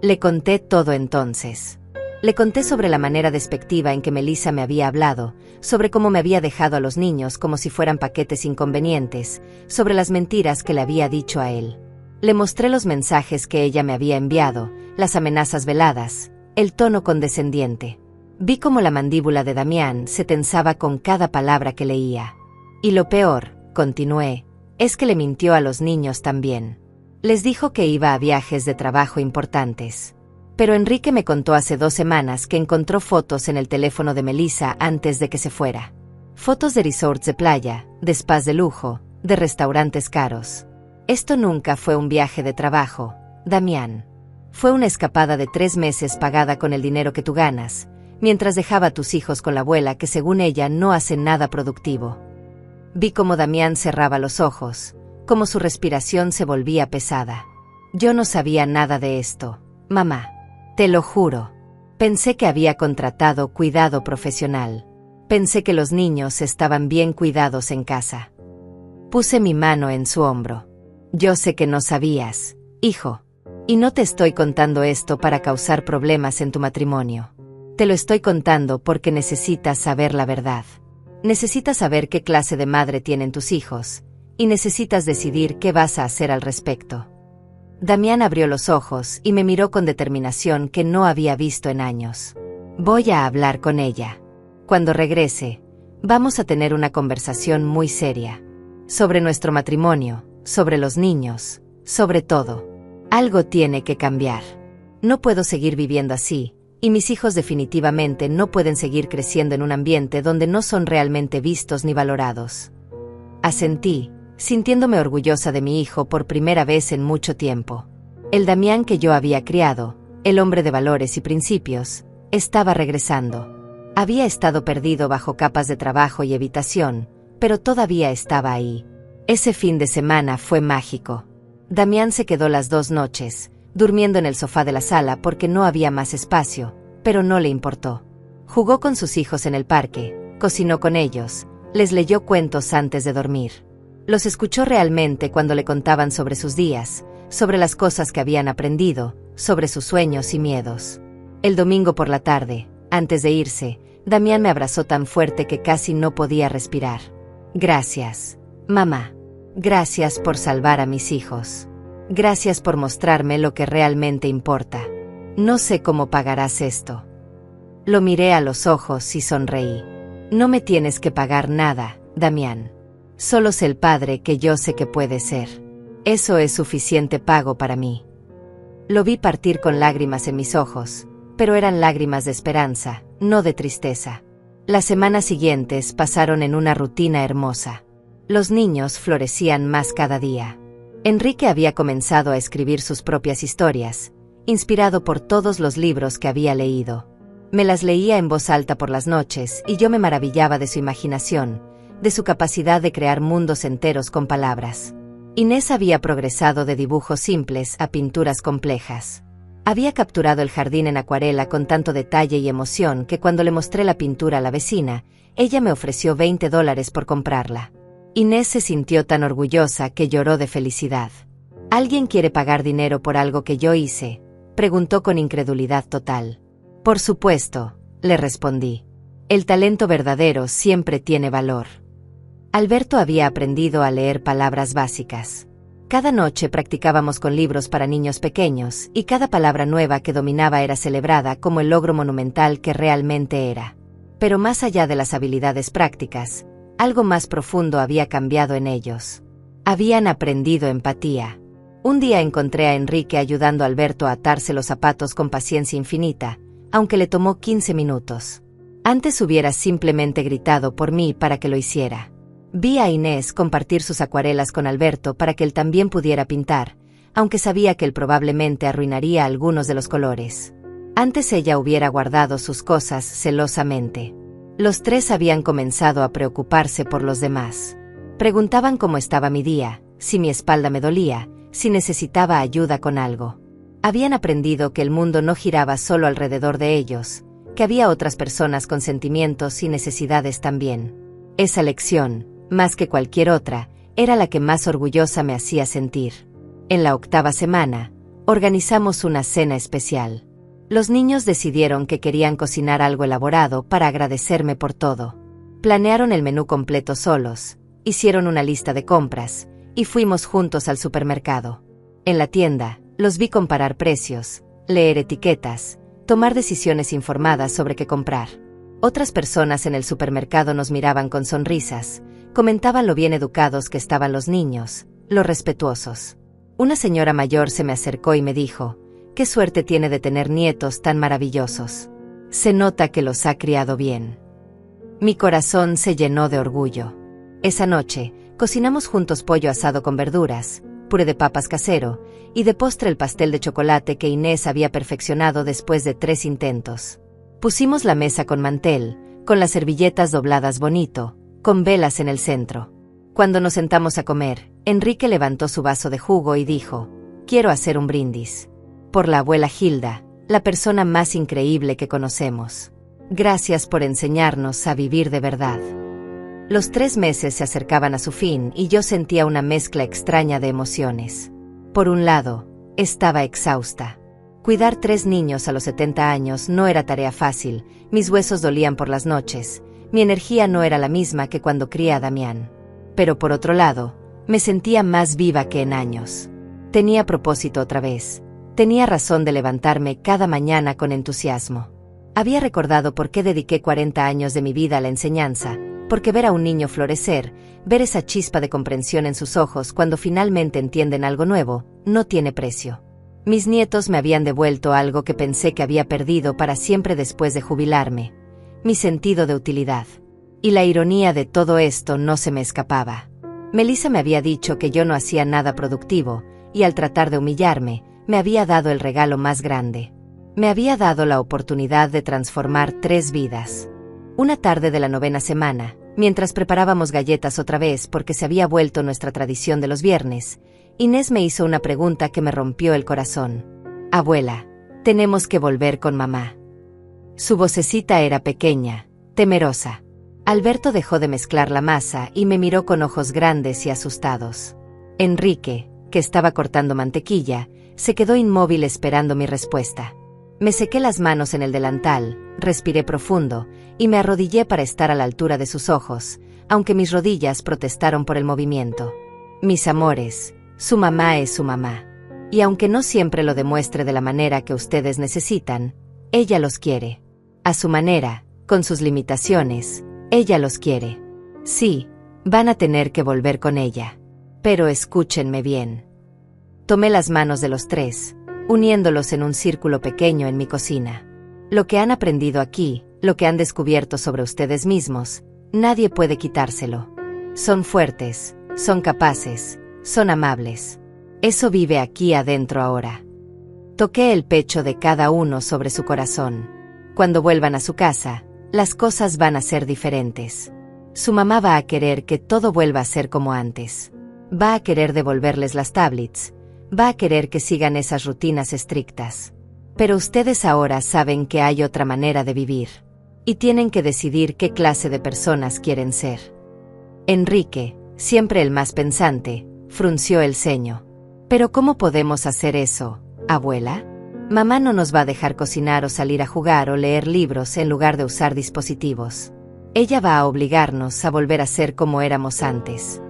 Le conté todo entonces. Le conté sobre la manera despectiva en que Melissa me había hablado, sobre cómo me había dejado a los niños como si fueran paquetes inconvenientes, sobre las mentiras que le había dicho a él. Le mostré los mensajes que ella me había enviado, las amenazas veladas, el tono condescendiente. Vi cómo la mandíbula de Damián se tensaba con cada palabra que leía. Y lo peor, continué, es que le mintió a los niños también. Les dijo que iba a viajes de trabajo importantes. Pero Enrique me contó hace 2 semanas que encontró fotos en el teléfono de Melissa antes de que se fuera. Fotos de resorts de playa, de spas de lujo, de restaurantes caros. Esto nunca fue un viaje de trabajo, Damián. Fue una escapada de 3 meses pagada con el dinero que tú ganas, mientras dejaba a tus hijos con la abuela que según ella no hace nada productivo. Vi cómo Damián cerraba los ojos, cómo su respiración se volvía pesada. Yo no sabía nada de esto, mamá. Te lo juro. Pensé que había contratado cuidado profesional. Pensé que los niños estaban bien cuidados en casa. Puse mi mano en su hombro. Yo sé que no sabías, hijo. Y no te estoy contando esto para causar problemas en tu matrimonio. Te lo estoy contando porque necesitas saber la verdad. Necesitas saber qué clase de madre tienen tus hijos, y necesitas decidir qué vas a hacer al respecto. Damián abrió los ojos y me miró con determinación que no había visto en años. Voy a hablar con ella. Cuando regrese, vamos a tener una conversación muy seria. Sobre nuestro matrimonio, sobre los niños, sobre todo. Algo tiene que cambiar. No puedo seguir viviendo así, y mis hijos definitivamente no pueden seguir creciendo en un ambiente donde no son realmente vistos ni valorados. Asentí, sintiéndome orgullosa de mi hijo por primera vez en mucho tiempo. El Damián que yo había criado, el hombre de valores y principios, estaba regresando. Había estado perdido bajo capas de trabajo y evitación, pero todavía estaba ahí. Ese fin de semana fue mágico. Damián se quedó las 2 noches, durmiendo en el sofá de la sala porque no había más espacio, pero no le importó. Jugó con sus hijos en el parque, cocinó con ellos, les leyó cuentos antes de dormir. Los escuchó realmente cuando le contaban sobre sus días, sobre las cosas que habían aprendido, sobre sus sueños y miedos. El domingo por la tarde, antes de irse, Damián me abrazó tan fuerte que casi no podía respirar. Gracias, mamá. Gracias por salvar a mis hijos. Gracias por mostrarme lo que realmente importa. No sé cómo pagarás esto. Lo miré a los ojos y sonreí. No me tienes que pagar nada, Damián. Solo sé el padre que yo sé que puede ser. Eso es suficiente pago para mí. Lo vi partir con lágrimas en mis ojos, pero eran lágrimas de esperanza, no de tristeza. Las semanas siguientes pasaron en una rutina hermosa. Los niños florecían más cada día. Enrique había comenzado a escribir sus propias historias, inspirado por todos los libros que había leído. Me las leía en voz alta por las noches y yo me maravillaba de su imaginación, de su capacidad de crear mundos enteros con palabras. Inés había progresado de dibujos simples a pinturas complejas. Había capturado el jardín en acuarela con tanto detalle y emoción que cuando le mostré la pintura a la vecina, ella me ofreció $20 por comprarla. Inés se sintió tan orgullosa que lloró de felicidad. ¿Alguien quiere pagar dinero por algo que yo hice?, preguntó con incredulidad total. Por supuesto, le respondí. El talento verdadero siempre tiene valor. Alberto había aprendido a leer palabras básicas. Cada noche practicábamos con libros para niños pequeños y cada palabra nueva que dominaba era celebrada como el logro monumental que realmente era. Pero más allá de las habilidades prácticas, algo más profundo había cambiado en ellos. Habían aprendido empatía. Un día encontré a Enrique ayudando a Alberto a atarse los zapatos con paciencia infinita, aunque le tomó 15 minutos. Antes hubiera simplemente gritado por mí para que lo hiciera. Vi a Inés compartir sus acuarelas con Alberto para que él también pudiera pintar, aunque sabía que él probablemente arruinaría algunos de los colores. Antes ella hubiera guardado sus cosas celosamente. Los tres habían comenzado a preocuparse por los demás. Preguntaban cómo estaba mi día, si mi espalda me dolía, si necesitaba ayuda con algo. Habían aprendido que el mundo no giraba solo alrededor de ellos, que había otras personas con sentimientos y necesidades también. Esa lección, más que cualquier otra, era la que más orgullosa me hacía sentir. En la 8ª semana, organizamos una cena especial. Los niños decidieron que querían cocinar algo elaborado para agradecerme por todo. Planearon el menú completo solos, hicieron una lista de compras, y fuimos juntos al supermercado. En la tienda, los vi comparar precios, leer etiquetas, tomar decisiones informadas sobre qué comprar. Otras personas en el supermercado nos miraban con sonrisas, comentaban lo bien educados que estaban los niños, lo respetuosos. Una señora mayor se me acercó y me dijo, «Qué suerte tiene de tener nietos tan maravillosos. Se nota que los ha criado bien». Mi corazón se llenó de orgullo. Esa noche, cocinamos juntos pollo asado con verduras, puré de papas casero, y de postre el pastel de chocolate que Inés había perfeccionado después de 3 intentos. Pusimos la mesa con mantel, con las servilletas dobladas bonito, con velas en el centro. Cuando nos sentamos a comer, Enrique levantó su vaso de jugo y dijo, «Quiero hacer un brindis. Por la abuela Hilda, la persona más increíble que conocemos. Gracias por enseñarnos a vivir de verdad». Los 3 meses se acercaban a su fin y yo sentía una mezcla extraña de emociones. Por un lado, estaba exhausta. Cuidar 3 niños a los 70 años no era tarea fácil, mis huesos dolían por las noches, mi energía no era la misma que cuando crié a Damián. Pero por otro lado, me sentía más viva que en años. Tenía propósito otra vez, tenía razón de levantarme cada mañana con entusiasmo. Había recordado por qué dediqué 40 años de mi vida a la enseñanza, porque ver a un niño florecer, ver esa chispa de comprensión en sus ojos cuando finalmente entienden algo nuevo, no tiene precio. Mis nietos me habían devuelto algo que pensé que había perdido para siempre después de jubilarme, mi sentido de utilidad. Y la ironía de todo esto no se me escapaba. Melissa me había dicho que yo no hacía nada productivo, y al tratar de humillarme, me había dado el regalo más grande. Me había dado la oportunidad de transformar 3 vidas. Una tarde de la 9ª semana, mientras preparábamos galletas otra vez porque se había vuelto nuestra tradición de los viernes, Inés me hizo una pregunta que me rompió el corazón. «Abuela, tenemos que volver con mamá». Su vocecita era pequeña, temerosa. Alberto dejó de mezclar la masa y me miró con ojos grandes y asustados. Enrique, que estaba cortando mantequilla, se quedó inmóvil esperando mi respuesta. Me sequé las manos en el delantal, respiré profundo, y me arrodillé para estar a la altura de sus ojos, aunque mis rodillas protestaron por el movimiento. Mis amores, su mamá es su mamá. Y aunque no siempre lo demuestre de la manera que ustedes necesitan, ella los quiere. A su manera, con sus limitaciones, ella los quiere. Sí, van a tener que volver con ella. Pero escúchenme bien. Tomé las manos de los 3, uniéndolos en un círculo pequeño en mi cocina. Lo que han aprendido aquí, lo que han descubierto sobre ustedes mismos, nadie puede quitárselo. Son fuertes, son capaces, son amables. Eso vive aquí adentro ahora. Toqué el pecho de cada uno sobre su corazón. Cuando vuelvan a su casa, las cosas van a ser diferentes. Su mamá va a querer que todo vuelva a ser como antes. Va a querer devolverles las tablets, va a querer que sigan esas rutinas estrictas. Pero ustedes ahora saben que hay otra manera de vivir. Y tienen que decidir qué clase de personas quieren ser. Enrique, siempre el más pensante, frunció el ceño. ¿Pero cómo podemos hacer eso, abuela? Mamá no nos va a dejar cocinar o salir a jugar o leer libros en lugar de usar dispositivos. Ella va a obligarnos a volver a ser como éramos antes.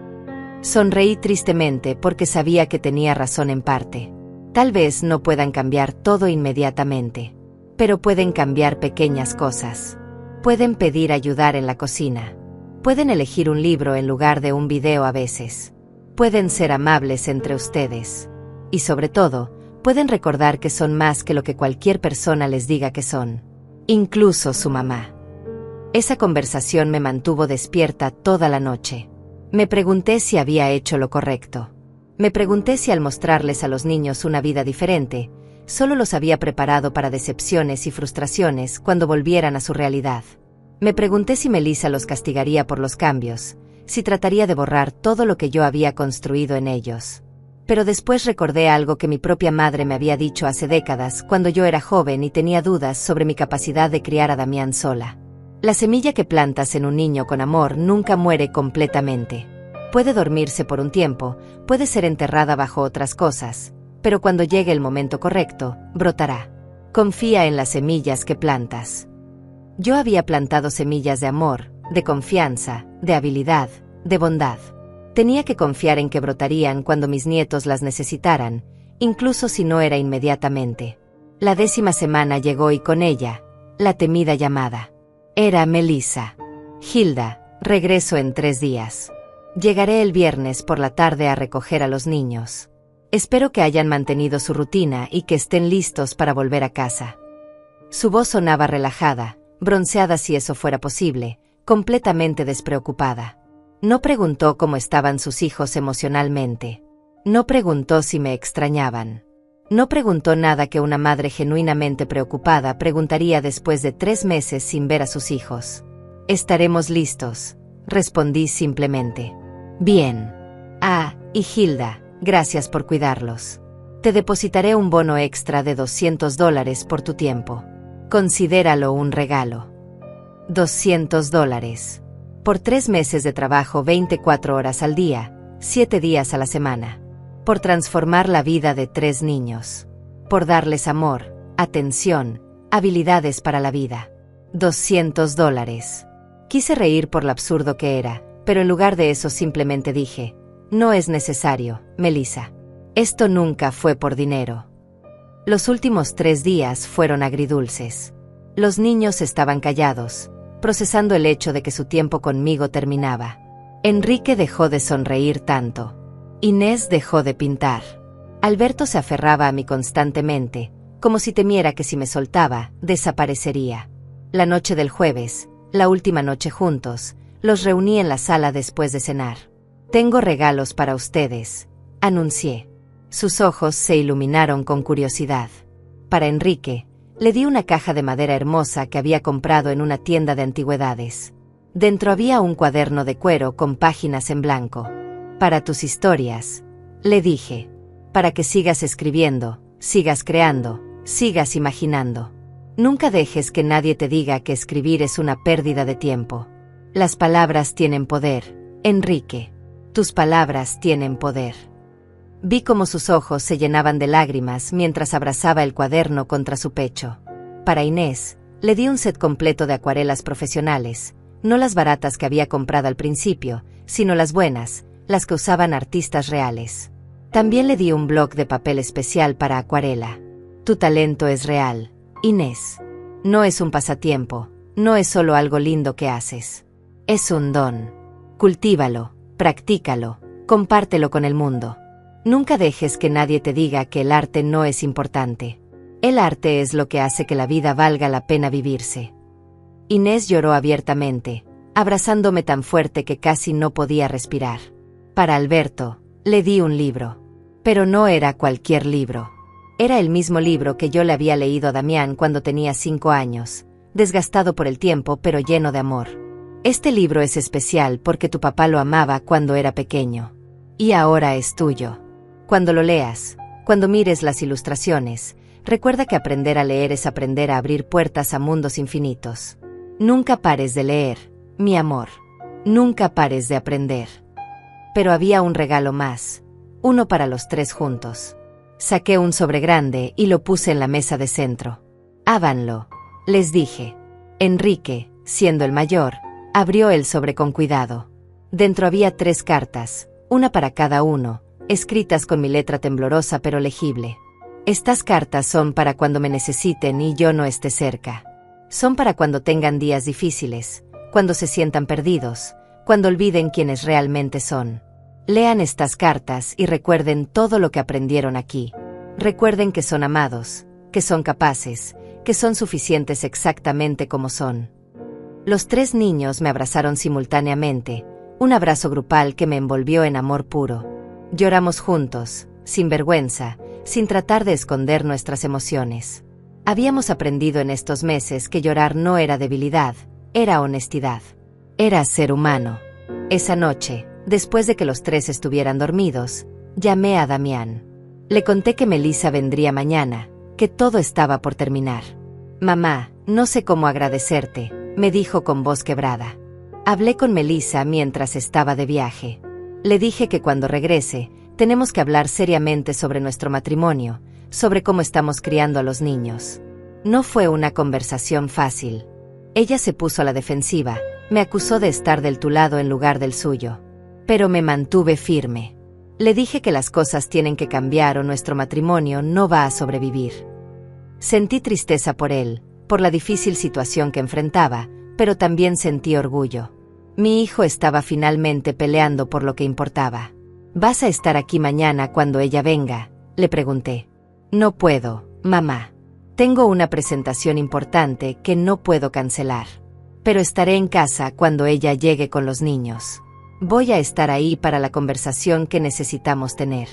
Sonreí tristemente porque sabía que tenía razón en parte. Tal vez no puedan cambiar todo inmediatamente, pero pueden cambiar pequeñas cosas. Pueden pedir ayudar en la cocina. Pueden elegir un libro en lugar de un video a veces. Pueden ser amables entre ustedes. Y sobre todo, pueden recordar que son más que lo que cualquier persona les diga que son. Incluso su mamá. Esa conversación me mantuvo despierta toda la noche. Me pregunté si había hecho lo correcto. Me pregunté si al mostrarles a los niños una vida diferente, solo los había preparado para decepciones y frustraciones cuando volvieran a su realidad. Me pregunté si Melissa los castigaría por los cambios, si trataría de borrar todo lo que yo había construido en ellos. Pero después recordé algo que mi propia madre me había dicho hace décadas cuando yo era joven y tenía dudas sobre mi capacidad de criar a Damián sola. La semilla que plantas en un niño con amor nunca muere completamente. Puede dormirse por un tiempo, puede ser enterrada bajo otras cosas, pero cuando llegue el momento correcto, brotará. Confía en las semillas que plantas. Yo había plantado semillas de amor, de confianza, de habilidad, de bondad. Tenía que confiar en que brotarían cuando mis nietos las necesitaran, incluso si no era inmediatamente. La 10ª semana llegó y con ella, la temida llamada. Era Melissa. Hilda, regreso en 3 días. Llegaré el viernes por la tarde a recoger a los niños. Espero que hayan mantenido su rutina y que estén listos para volver a casa. Su voz sonaba relajada, bronceada si eso fuera posible, completamente despreocupada. No preguntó cómo estaban sus hijos emocionalmente. No preguntó si me extrañaban. No preguntó nada que una madre genuinamente preocupada preguntaría después de 3 meses sin ver a sus hijos. Estaremos listos, respondí simplemente. Bien. Ah, y Hilda, gracias por cuidarlos. Te depositaré un bono extra de $200 por tu tiempo. Considéralo un regalo. $200. Por 3 meses de trabajo 24 horas al día, 7 días a la semana. Por transformar la vida de 3 niños. Por darles amor, atención, habilidades para la vida. $200. Quise reír por lo absurdo que era, pero en lugar de eso simplemente dije, no es necesario, Melissa. Esto nunca fue por dinero. Los últimos 3 días fueron agridulces. Los niños estaban callados, procesando el hecho de que su tiempo conmigo terminaba. Enrique dejó de sonreír tanto. Inés dejó de pintar. Alberto se aferraba a mí constantemente, como si temiera que si me soltaba, desaparecería. La noche del jueves, la última noche juntos, los reuní en la sala después de cenar. Tengo regalos para ustedes, anuncié. Sus ojos se iluminaron con curiosidad. Para Enrique, le di una caja de madera hermosa que había comprado en una tienda de antigüedades. Dentro había un cuaderno de cuero con páginas en blanco. Para tus historias, le dije. Para que sigas escribiendo, sigas creando, sigas imaginando. Nunca dejes que nadie te diga que escribir es una pérdida de tiempo. Las palabras tienen poder, Enrique. Tus palabras tienen poder. Vi cómo sus ojos se llenaban de lágrimas mientras abrazaba el cuaderno contra su pecho. Para Inés, le di un set completo de acuarelas profesionales, no las baratas que había comprado al principio, sino las buenas, las que usaban artistas reales. También le di un bloc de papel especial para acuarela. Tu talento es real, Inés. No es un pasatiempo, no es solo algo lindo que haces. Es un don. Cultívalo, practícalo, compártelo con el mundo. Nunca dejes que nadie te diga que el arte no es importante. El arte es lo que hace que la vida valga la pena vivirse. Inés lloró abiertamente, abrazándome tan fuerte que casi no podía respirar. Para Alberto, le di un libro. Pero no era cualquier libro. Era el mismo libro que yo le había leído a Damián cuando tenía 5 años, desgastado por el tiempo pero lleno de amor. Este libro es especial porque tu papá lo amaba cuando era pequeño. Y ahora es tuyo. Cuando lo leas, cuando mires las ilustraciones, recuerda que aprender a leer es aprender a abrir puertas a mundos infinitos. Nunca pares de leer, mi amor. Nunca pares de aprender. Pero había un regalo más, uno para los tres juntos. Saqué un sobre grande y lo puse en la mesa de centro. Ábanlo, les dije. Enrique, siendo el mayor, abrió el sobre con cuidado. Dentro había 3 cartas, una para cada uno, escritas con mi letra temblorosa pero legible. Estas cartas son para cuando me necesiten y yo no esté cerca. Son para cuando tengan días difíciles, cuando se sientan perdidos, cuando olviden quiénes realmente son. Lean estas cartas y recuerden todo lo que aprendieron aquí. Recuerden que son amados, que son capaces, que son suficientes exactamente como son. Los 3 niños me abrazaron simultáneamente, un abrazo grupal que me envolvió en amor puro. Lloramos juntos, sin vergüenza, sin tratar de esconder nuestras emociones. Habíamos aprendido en estos meses que llorar no era debilidad, era honestidad. Era ser humano. Esa noche, después de que los 3 estuvieran dormidos, llamé a Damián. Le conté que Melissa vendría mañana, que todo estaba por terminar. Mamá, no sé cómo agradecerte, me dijo con voz quebrada. Hablé con Melissa mientras estaba de viaje. Le dije que cuando regrese, tenemos que hablar seriamente sobre nuestro matrimonio, sobre cómo estamos criando a los niños. No fue una conversación fácil. Ella se puso a la defensiva, me acusó de estar del tu lado en lugar del suyo. Pero me mantuve firme. Le dije que las cosas tienen que cambiar o nuestro matrimonio no va a sobrevivir. Sentí tristeza por él, por la difícil situación que enfrentaba, pero también sentí orgullo. Mi hijo estaba finalmente peleando por lo que importaba. ¿Vas a estar aquí mañana cuando ella venga?, le pregunté. No puedo, mamá. Tengo una presentación importante que no puedo cancelar. Pero estaré en casa cuando ella llegue con los niños. Voy a estar ahí para la conversación que necesitamos tener.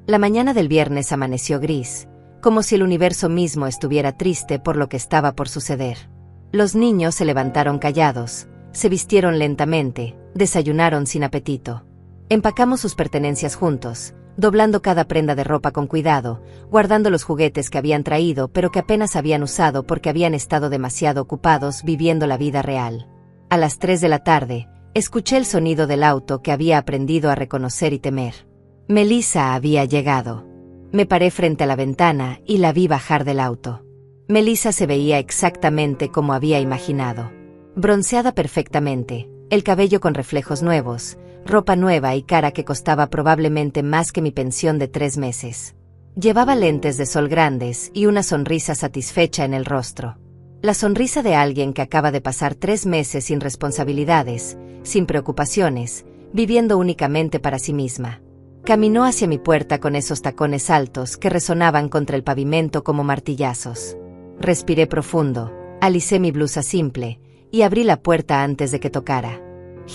La mañana del viernes amaneció gris, como si el universo mismo estuviera triste por lo que estaba por suceder. Los niños se levantaron callados, se vistieron lentamente, desayunaron sin apetito. Empacamos sus pertenencias juntos, doblando cada prenda de ropa con cuidado, guardando los juguetes que habían traído pero que apenas habían usado porque habían estado demasiado ocupados viviendo la vida real. A las 3 de la tarde, escuché el sonido del auto que había aprendido a reconocer y temer. Melissa había llegado. Me paré frente a la ventana y la vi bajar del auto. Melissa se veía exactamente como había imaginado. Bronceada perfectamente, el cabello con reflejos nuevos, ropa nueva y cara que costaba probablemente más que mi pensión de 3 meses. Llevaba lentes de sol grandes y una sonrisa satisfecha en el rostro. La sonrisa de alguien que acaba de pasar 3 meses sin responsabilidades, sin preocupaciones, viviendo únicamente para sí misma. Caminó hacia mi puerta con esos tacones altos que resonaban contra el pavimento como martillazos. Respiré profundo, alicé mi blusa simple y abrí la puerta antes de que tocara.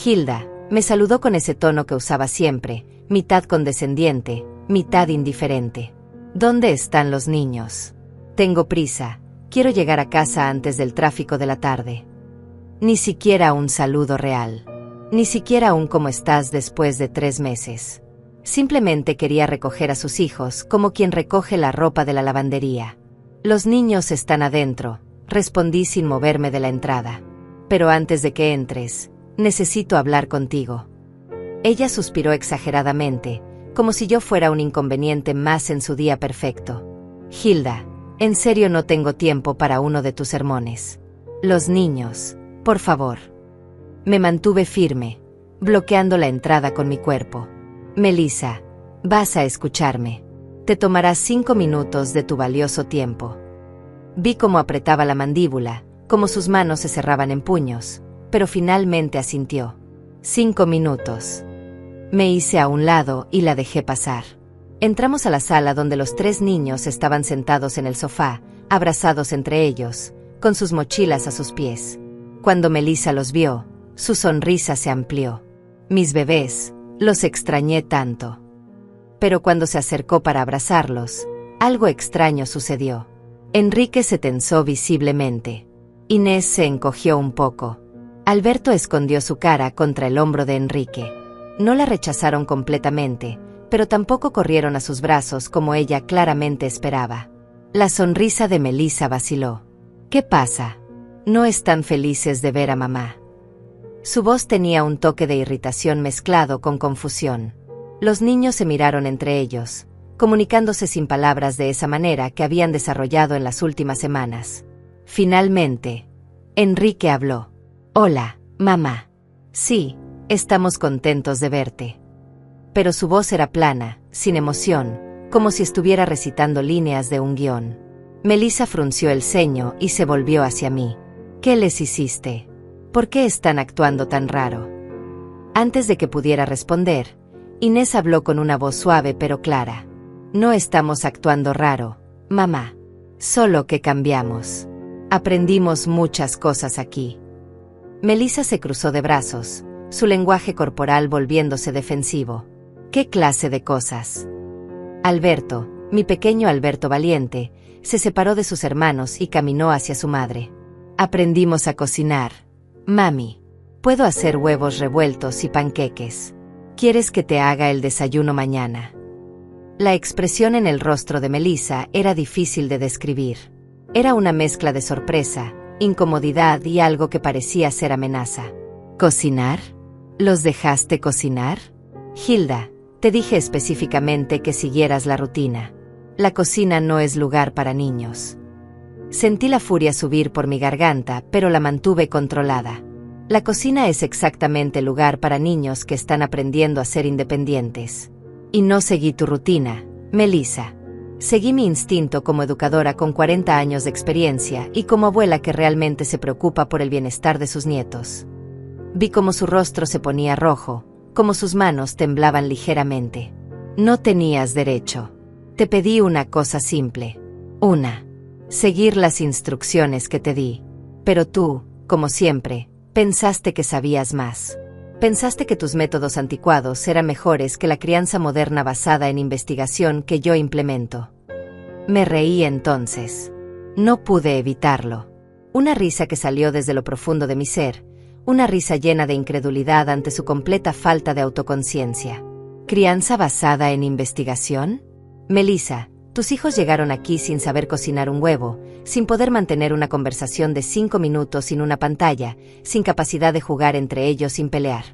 Hilda, me saludó con ese tono que usaba siempre, mitad condescendiente, mitad indiferente. ¿Dónde están los niños? Tengo prisa, quiero llegar a casa antes del tráfico de la tarde. Ni siquiera un saludo real. Ni siquiera un ¿cómo estás después de 3 meses? Simplemente quería recoger a sus hijos como quien recoge la ropa de la lavandería. Los niños están adentro, respondí sin moverme de la entrada. Pero antes de que entres, necesito hablar contigo. Ella suspiró exageradamente, como si yo fuera un inconveniente más en su día perfecto. Hilda, en serio no tengo tiempo para uno de tus sermones. Los niños, por favor. Me mantuve firme, bloqueando la entrada con mi cuerpo. Melissa, vas a escucharme. Te tomarás 5 minutos de tu valioso tiempo. Vi cómo apretaba la mandíbula, cómo sus manos se cerraban en puños, pero finalmente asintió. 5 minutos. Me hice a un lado y la dejé pasar. Entramos a la sala donde los 3 niños estaban sentados en el sofá, abrazados entre ellos, con sus mochilas a sus pies. Cuando Melissa los vio, su sonrisa se amplió. Mis bebés, los extrañé tanto. Pero cuando se acercó para abrazarlos, algo extraño sucedió. Enrique se tensó visiblemente. Inés se encogió un poco. Alberto escondió su cara contra el hombro de Enrique. No la rechazaron completamente, pero tampoco corrieron a sus brazos como ella claramente esperaba. La sonrisa de Melissa vaciló. ¿Qué pasa? ¿No están felices de ver a mamá? Su voz tenía un toque de irritación mezclado con confusión. Los niños se miraron entre ellos, comunicándose sin palabras de esa manera que habían desarrollado en las últimas semanas. Finalmente, Enrique habló. Hola, mamá. Sí, estamos contentos de verte. Pero su voz era plana, sin emoción, como si estuviera recitando líneas de un guión. Melissa frunció el ceño y se volvió hacia mí. ¿Qué les hiciste? ¿Por qué están actuando tan raro? Antes de que pudiera responder, Inés habló con una voz suave pero clara. No estamos actuando raro, mamá. Solo que cambiamos. Aprendimos muchas cosas aquí. Melissa se cruzó de brazos, su lenguaje corporal volviéndose defensivo. ¿Qué clase de cosas? Alberto, mi pequeño Alberto valiente, se separó de sus hermanos y caminó hacia su madre. Aprendimos a cocinar. Mami, puedo hacer huevos revueltos y panqueques. ¿Quieres que te haga el desayuno mañana? La expresión en el rostro de Melissa era difícil de describir. Era una mezcla de sorpresa, incomodidad y algo que parecía ser amenaza. ¿Cocinar? ¿Los dejaste cocinar? Hilda, te dije específicamente que siguieras la rutina. La cocina no es lugar para niños. Sentí la furia subir por mi garganta, pero la mantuve controlada. La cocina es exactamente el lugar para niños que están aprendiendo a ser independientes. Y no seguí tu rutina, Melissa. Seguí mi instinto como educadora con 40 años de experiencia y como abuela que realmente se preocupa por el bienestar de sus nietos. Vi cómo su rostro se ponía rojo, cómo sus manos temblaban ligeramente. No tenías derecho. Te pedí una cosa simple. Seguir las instrucciones que te di. Pero tú, como siempre, pensaste que sabías más. Pensaste que tus métodos anticuados eran mejores que la crianza moderna basada en investigación que yo implemento. Me reí entonces. No pude evitarlo. Una risa que salió desde lo profundo de mi ser, una risa llena de incredulidad ante su completa falta de autoconciencia. ¿Crianza basada en investigación? Melissa, tus hijos llegaron aquí sin saber cocinar un huevo, sin poder mantener una conversación de 5 minutos sin una pantalla, sin capacidad de jugar entre ellos sin pelear.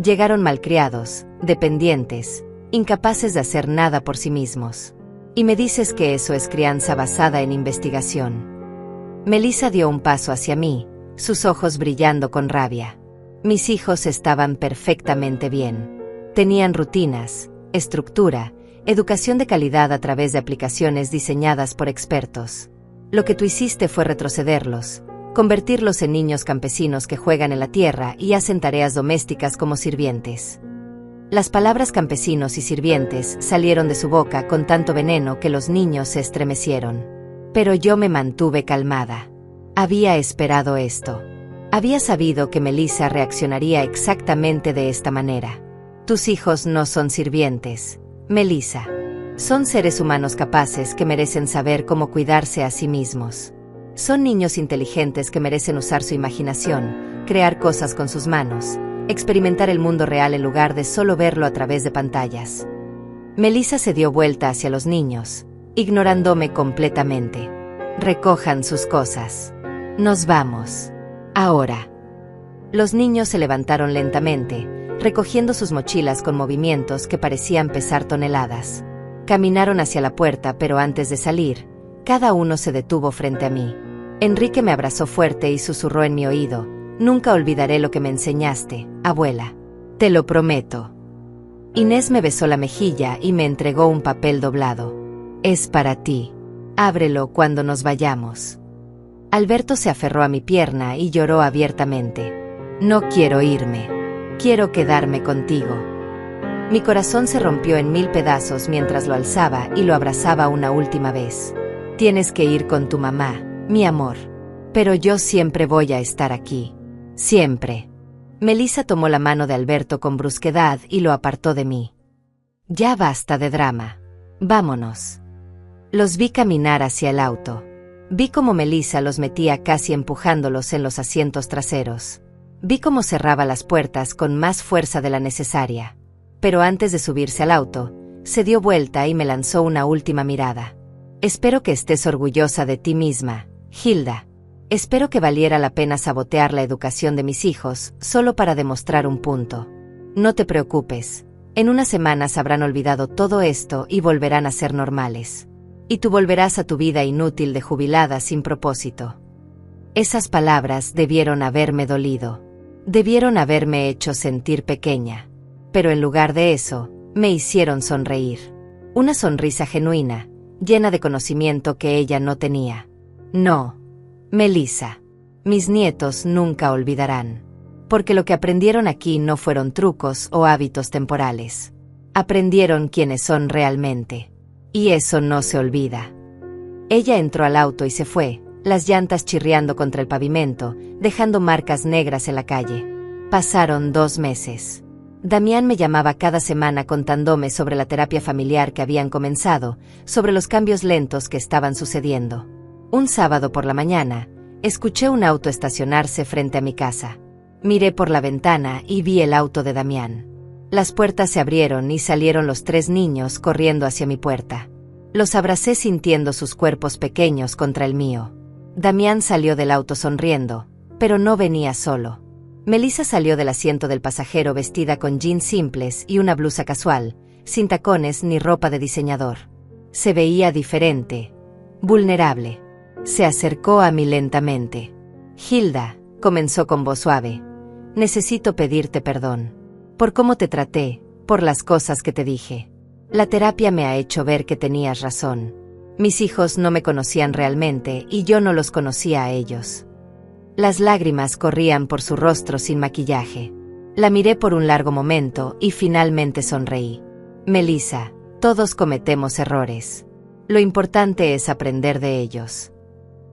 Llegaron malcriados, dependientes, incapaces de hacer nada por sí mismos. Y me dices que eso es crianza basada en investigación. Melissa dio un paso hacia mí, sus ojos brillando con rabia. Mis hijos estaban perfectamente bien. Tenían rutinas, estructura, educación de calidad a través de aplicaciones diseñadas por expertos. Lo que tú hiciste fue retrocederlos, convertirlos en niños campesinos que juegan en la tierra y hacen tareas domésticas como sirvientes. Las palabras campesinos y sirvientes salieron de su boca con tanto veneno que los niños se estremecieron. Pero yo me mantuve calmada. Había esperado esto. Había sabido que Melissa reaccionaría exactamente de esta manera. Tus hijos no son sirvientes, Melissa. Son seres humanos capaces que merecen saber cómo cuidarse a sí mismos. Son niños inteligentes que merecen usar su imaginación, crear cosas con sus manos, experimentar el mundo real en lugar de solo verlo a través de pantallas. Melissa se dio vuelta hacia los niños, ignorándome completamente. Recojan sus cosas. Nos vamos. Ahora. Los niños se levantaron lentamente, recogiendo sus mochilas con movimientos que parecían pesar toneladas. Caminaron hacia la puerta, pero antes de salir, cada uno se detuvo frente a mí. Enrique me abrazó fuerte y susurró en mi oído: nunca olvidaré lo que me enseñaste, abuela. Te lo prometo. Inés me besó la mejilla y me entregó un papel doblado. Es para ti. Ábrelo cuando nos vayamos. Alberto se aferró a mi pierna y lloró abiertamente. No quiero irme. Quiero quedarme contigo. Mi corazón se rompió en 1000 pedazos mientras lo alzaba y lo abrazaba una última vez. Tienes que ir con tu mamá, mi amor. Pero yo siempre voy a estar aquí. Siempre. Melissa tomó la mano de Alberto con brusquedad y lo apartó de mí. Ya basta de drama. Vámonos. Los vi caminar hacia el auto. Vi cómo Melissa los metía casi empujándolos en los asientos traseros. Vi cómo cerraba las puertas con más fuerza de la necesaria. Pero antes de subirse al auto, se dio vuelta y me lanzó una última mirada. Espero que estés orgullosa de ti misma, Hilda. Espero que valiera la pena sabotear la educación de mis hijos solo para demostrar un punto. No te preocupes. En unas semanas habrán olvidado todo esto y volverán a ser normales. Y tú volverás a tu vida inútil de jubilada sin propósito. Esas palabras debieron haberme dolido. Debieron haberme hecho sentir pequeña. Pero en lugar de eso, me hicieron sonreír. Una sonrisa genuina, llena de conocimiento que ella no tenía. No, Melissa. Mis nietos nunca olvidarán. Porque lo que aprendieron aquí no fueron trucos o hábitos temporales. Aprendieron quiénes son realmente. Y eso no se olvida. Ella entró al auto y se fue, las llantas chirriando contra el pavimento, dejando marcas negras en la calle. Pasaron 2 meses. Damián me llamaba cada semana contándome sobre la terapia familiar que habían comenzado, sobre los cambios lentos que estaban sucediendo. Un sábado por la mañana, escuché un auto estacionarse frente a mi casa. Miré por la ventana y vi el auto de Damián. Las puertas se abrieron y salieron los 3 niños corriendo hacia mi puerta. Los abracé sintiendo sus cuerpos pequeños contra el mío. Damián salió del auto sonriendo, pero no venía solo. Melissa salió del asiento del pasajero vestida con jeans simples y una blusa casual, sin tacones ni ropa de diseñador. Se veía diferente, vulnerable. Se acercó a mí lentamente. Hilda, comenzó con voz suave. Necesito pedirte perdón. Por cómo te traté, por las cosas que te dije. La terapia me ha hecho ver que tenías razón. Mis hijos no me conocían realmente y yo no los conocía a ellos. Las lágrimas corrían por su rostro sin maquillaje. La miré por un largo momento y finalmente sonreí. Melissa, todos cometemos errores. Lo importante es aprender de ellos.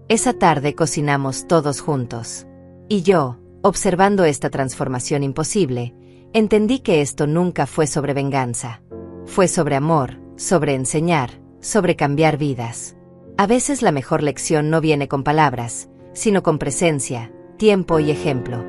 Esa tarde cocinamos todos juntos. Y yo, observando esta transformación imposible, entendí que esto nunca fue sobre venganza. Fue sobre amor, sobre enseñar, sobre cambiar vidas. A veces la mejor lección no viene con palabras, sino con presencia, tiempo y ejemplo.